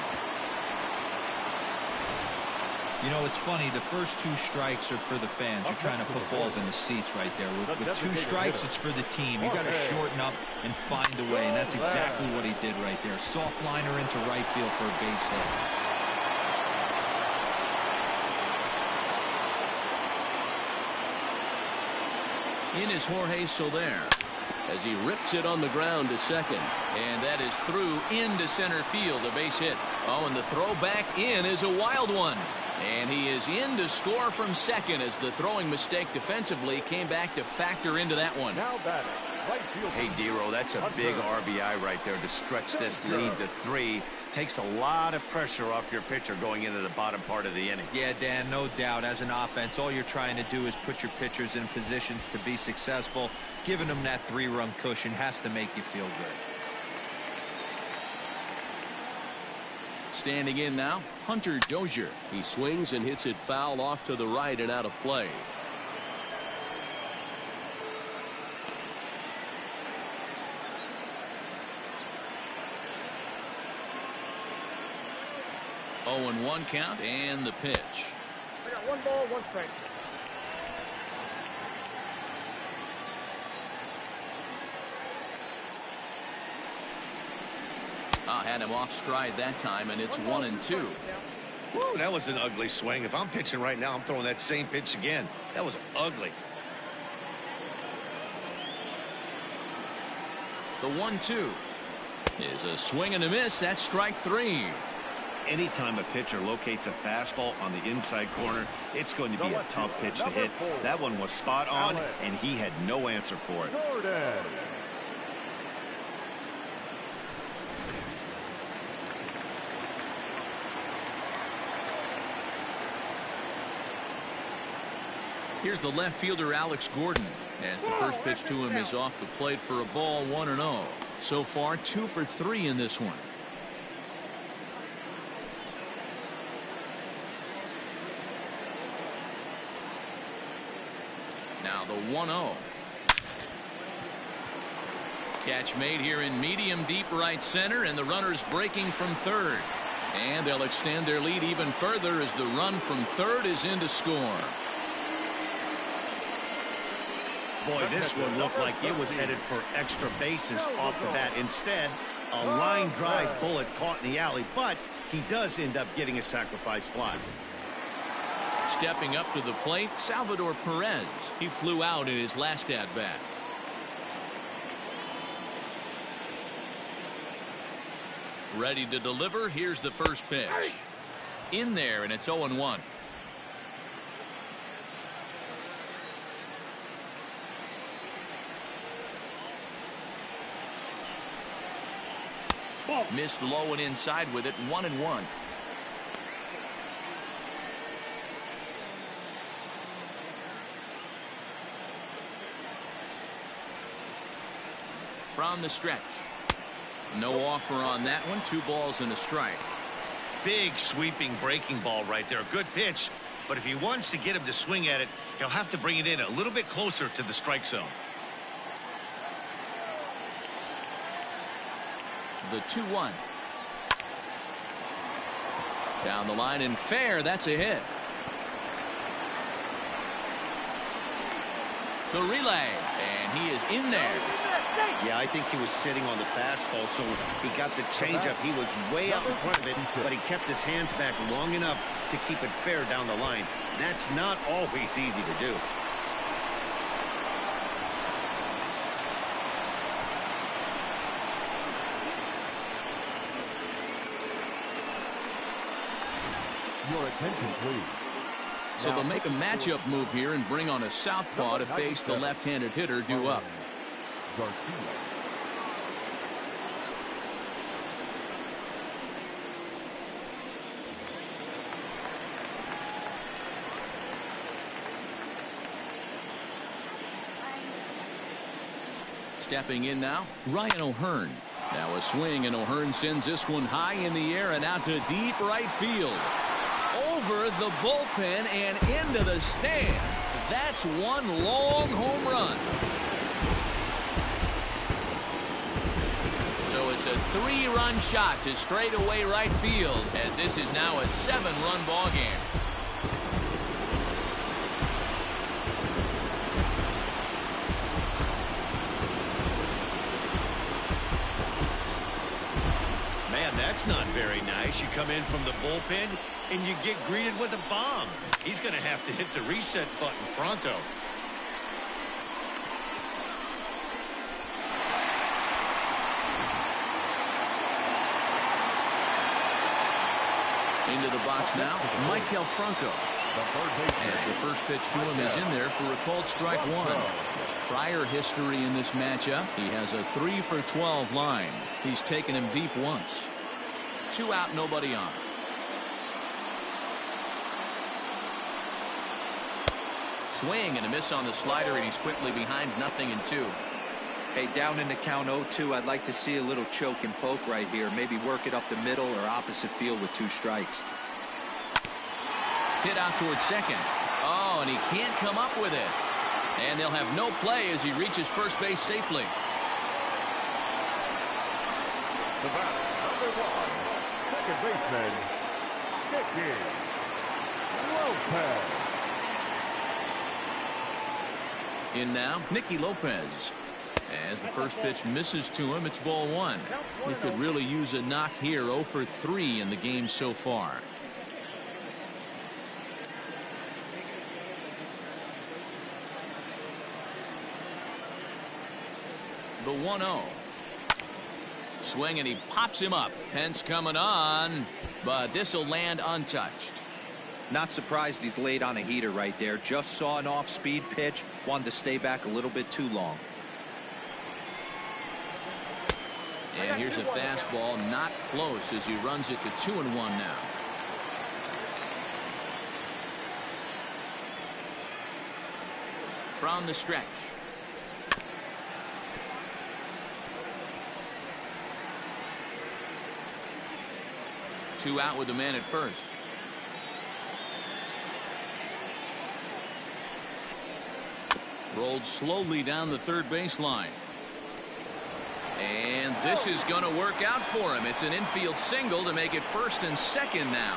You know, it's funny. The first 2 strikes are for the fans. You're trying to put balls in the seats right there. With 2 strikes, it's for the team. You got to shorten up and find a way, and that's exactly what he did right there. Soft liner into right field for a base hit. In is Jorge Soler as he rips it on the ground to second, and that is through into center field, a base hit. Oh, and the throw back in is a wild one, and he is in to score from second as the throwing mistake defensively came back to factor into that one. Now batting, Right field. Hey, Dero, that's a big RBI right there to stretch this lead to 3. Takes a lot of pressure off your pitcher going into the bottom part of the inning. Yeah, Dan, no doubt. As an offense, all you're trying to do is put your pitchers in positions to be successful. Giving them that 3-run cushion has to make you feel good. Standing in now, Hunter Dozier. He swings and hits it foul off to the right and out of play. Oh, and 1 count and the pitch. I got 1 ball, 1 strike. Had him off stride that time, and it's 1-2. Woo, that was an ugly swing. If I'm pitching right now, I'm throwing that same pitch again. That was ugly. The 1-2 is a swing and a miss. That's strike 3. Anytime a pitcher locates a fastball on the inside corner, it's going to be a tough pitch to hit. That one was spot on, and he had no answer for it. Jordan. Here's the left fielder, Alex Gordon, as the first pitch to him is off the plate for a ball, 1-0. So far, 2 for 3 in this one. Now the 1-0. Catch made here in medium deep right center, and the runner's breaking from third. And they'll extend their lead even further as the run from third is in to score. Boy, this one looked like it was headed for extra bases off the bat. Instead, a line drive bullet caught in the alley, but he does end up getting a sacrifice fly. Stepping up to the plate, Salvador Perez. He flew out in his last at-bat. Ready to deliver. Here's the first pitch. In there, and it's 0-1. Missed low and inside with it. 1-1. From the stretch. No offer on that one. 2 balls and a strike. Big sweeping breaking ball right there. Good pitch. But if he wants to get him to swing at it, he'll have to bring it in a little bit closer to the strike zone. The 2-1. Down the line and fair. That's a hit. The relay, and he is in there. Yeah, I think he was sitting on the fastball, so he got the changeup. He was way out in front of it, but he kept his hands back long enough to keep it fair down the line. That's not always easy to do. Your attention, please. So they'll make a matchup move here and bring on a southpaw to face the left-handed hitter due up. Garcia. Stepping in now, Ryan O'Hearn. Now a swing, and O'Hearn sends this one high in the air and out to deep right field. Over the bullpen and into the stands. That's one long home run. So it's a 3-run shot to straightaway right field, as this is now a 7-run ball game. Man, that's not very nice. You come in from the bullpen and you get greeted with a bomb. He's going to have to hit the reset button pronto. Into the box now, Maikel Franco. As the first pitch to him is in there for a called strike one. Prior history in this matchup, he has a 3 for 12 line. He's taken him deep once. 2 out, nobody on. Swing and a miss on the slider, and he's quickly behind 0-2. Hey, down in the count 0-2, I'd like to see a little choke and poke right here. Maybe work it up the middle or opposite field with 2 strikes. Hit out towards second. Oh, and he can't come up with it. And they'll have no play as he reaches first base safely. The batter, number 1, second baseman, Nicky Lopez. In now, Nicky Lopez. As the first pitch misses to him, it's ball 1. He could really use a knock here. 0 for 3 in the game so far. The 1-0. Swing and he pops him up. Pence coming on, but this will land untouched. Not surprised he's laid on a heater right there. Just saw an off-speed pitch. Wanted to stay back a little bit too long. And here's a fastball, not close, as he runs it to 2-1 now. From the stretch. Two out with the man at first. Rolled slowly down the third baseline. And this is going to work out for him. It's an infield single to make it first and second now.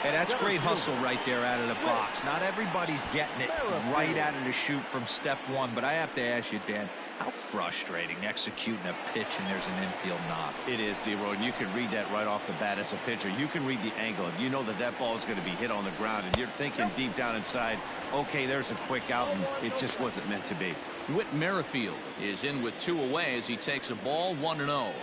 Hey, that's great hustle right there out of the box. Not everybody's getting it right out of the chute from step 1, but I have to ask you, Dan, how frustrating executing a pitch and there's an infield knock. It is, D-Roy, and you can read that right off the bat as a pitcher. You can read the angle. You know that that ball is going to be hit on the ground, and you're thinking deep down inside, okay, there's a quick out, and it just wasn't meant to be. Whit Merrifield is in with 2 away as he takes a ball 1-0.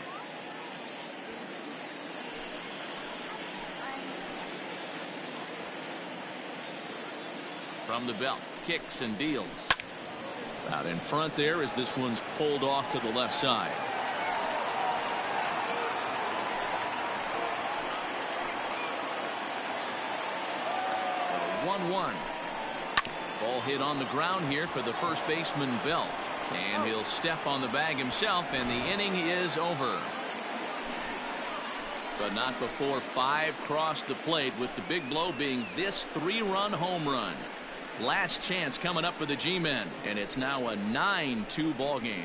From the belt, kicks and deals. Out in front there as this one's pulled off to the left side. 1-1. Ball hit on the ground here for the first baseman Belt. And he'll step on the bag himself, and the inning is over. But not before 5 crossed the plate, with the big blow being this 3-run home run. Last chance coming up for the G-men, and it's now a 9-2 ball game.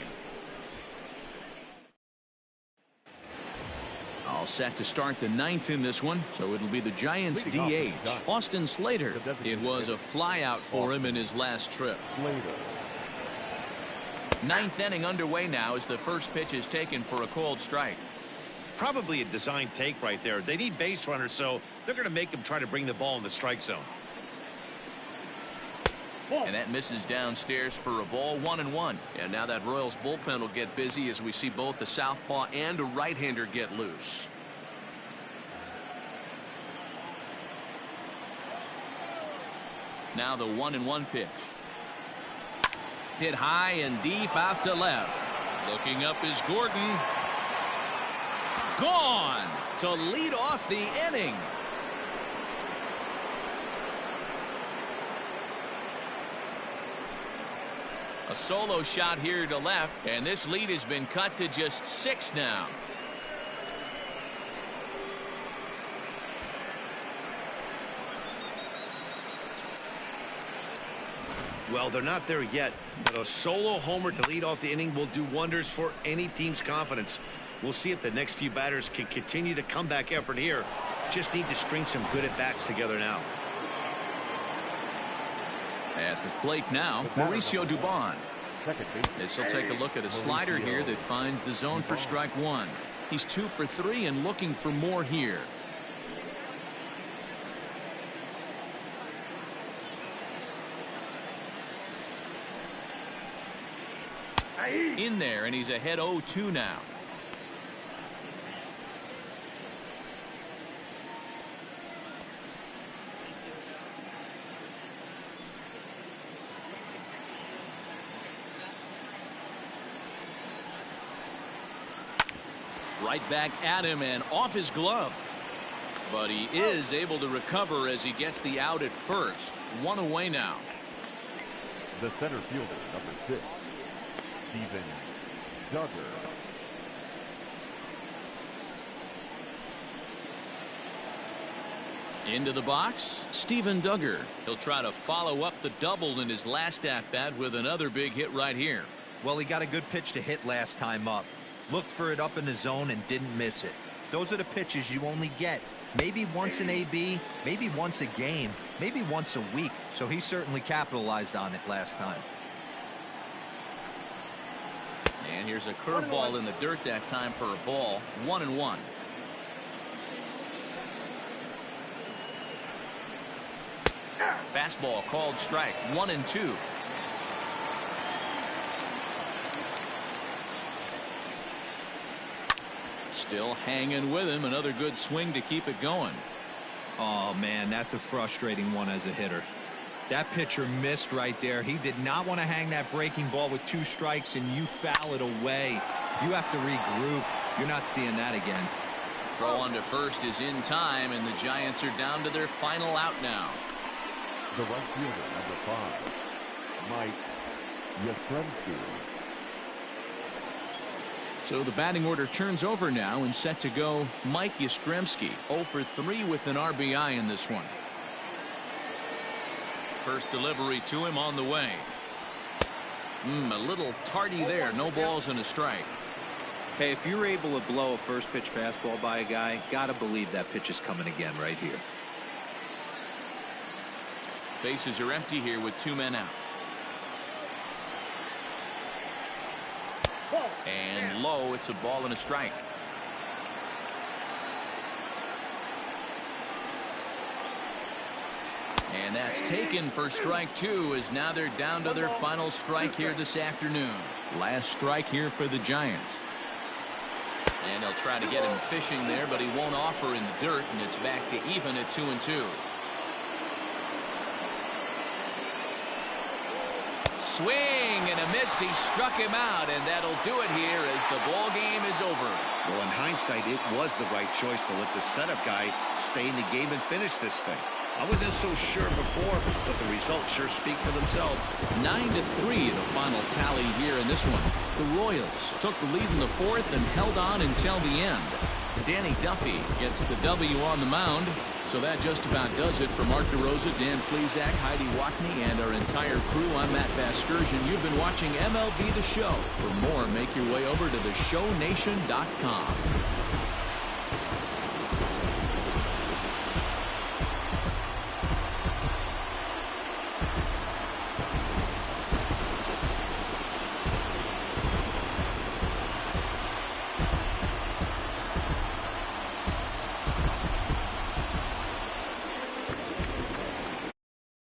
All set to start the 9th in this one, so it'll be the Giants DH, Austin Slater. It was a flyout for him in his last trip. 9th inning underway now as the first pitch is taken for a called strike. Probably a design take right there. They need base runners, so they're going to make him try to bring the ball in the strike zone. And that misses downstairs for a ball, 1-1. And now that Royals bullpen will get busy as we see both the southpaw and a right-hander get loose. Now the 1-1 pitch. Hit high and deep out to left. Looking up is Gordon. Gone to lead off the inning. A solo shot here to left, and this lead has been cut to just 6 now. Well, they're not there yet, but a solo homer to lead off the inning will do wonders for any team's confidence. We'll see if the next few batters can continue the comeback effort here. Just need to string some good at-bats together now. At the plate now, Mauricio Dubon. This will take a look at a slider here that finds the zone for strike 1. He's 2 for 3 and looking for more here. In there, and he's ahead 0-2 now. Right back at him and off his glove. But he is able to recover as he gets the out at first. One away now. The center fielder, number 6, Steven Duggar. Into the box, Steven Duggar. He'll try to follow up the double in his last at-bat with another big hit right here. Well, he got a good pitch to hit last time up. Looked for it up in the zone and didn't miss it. Those are the pitches you only get maybe once in AB, maybe once a game, maybe once a week. So he certainly capitalized on it last time. And here's a curveball in the dirt that time for a ball. 1-1. Fastball called strike. 1-2. Still hanging with him. Another good swing to keep it going. Oh, man, that's a frustrating one as a hitter. That pitcher missed right there. He did not want to hang that breaking ball with 2 strikes, and you foul it away. You have to regroup. You're not seeing that again. Throw on to first is in time, and the Giants are down to their final out now. The right fielder, number 5, Mike Yastrzemski. So the batting order turns over now and set to go Mike Yastrzemski. 0 for 3 with an RBI in this one. First delivery to him on the way. A little tardy there. No balls and a strike. Hey, if you're able to blow a first pitch fastball by a guy, gotta believe that pitch is coming again right here. Bases are empty here with 2 men out. And low, it's a ball and a strike. And that's taken for strike 2, as now they're down to their final strike here this afternoon. Last strike here for the Giants. And they'll try to get him fishing there, but he won't offer in the dirt, and it's back to even at 2-2. Swing and a miss. He struck him out, and that'll do it here as the ball game is over. Well, in hindsight, it was the right choice to let the setup guy stay in the game and finish this thing. I wasn't so sure before, but the results sure speak for themselves. 9-3 in a final tally here in this one. The Royals took the lead in the 4th and held on until the end. Danny Duffy gets the W on the mound. So that just about does it for Mark DeRosa, Dan Plesac, Heidi Watney, and our entire crew. I'm Matt Vasgersian. You've been watching MLB The Show. For more, make your way over to theshownation.com.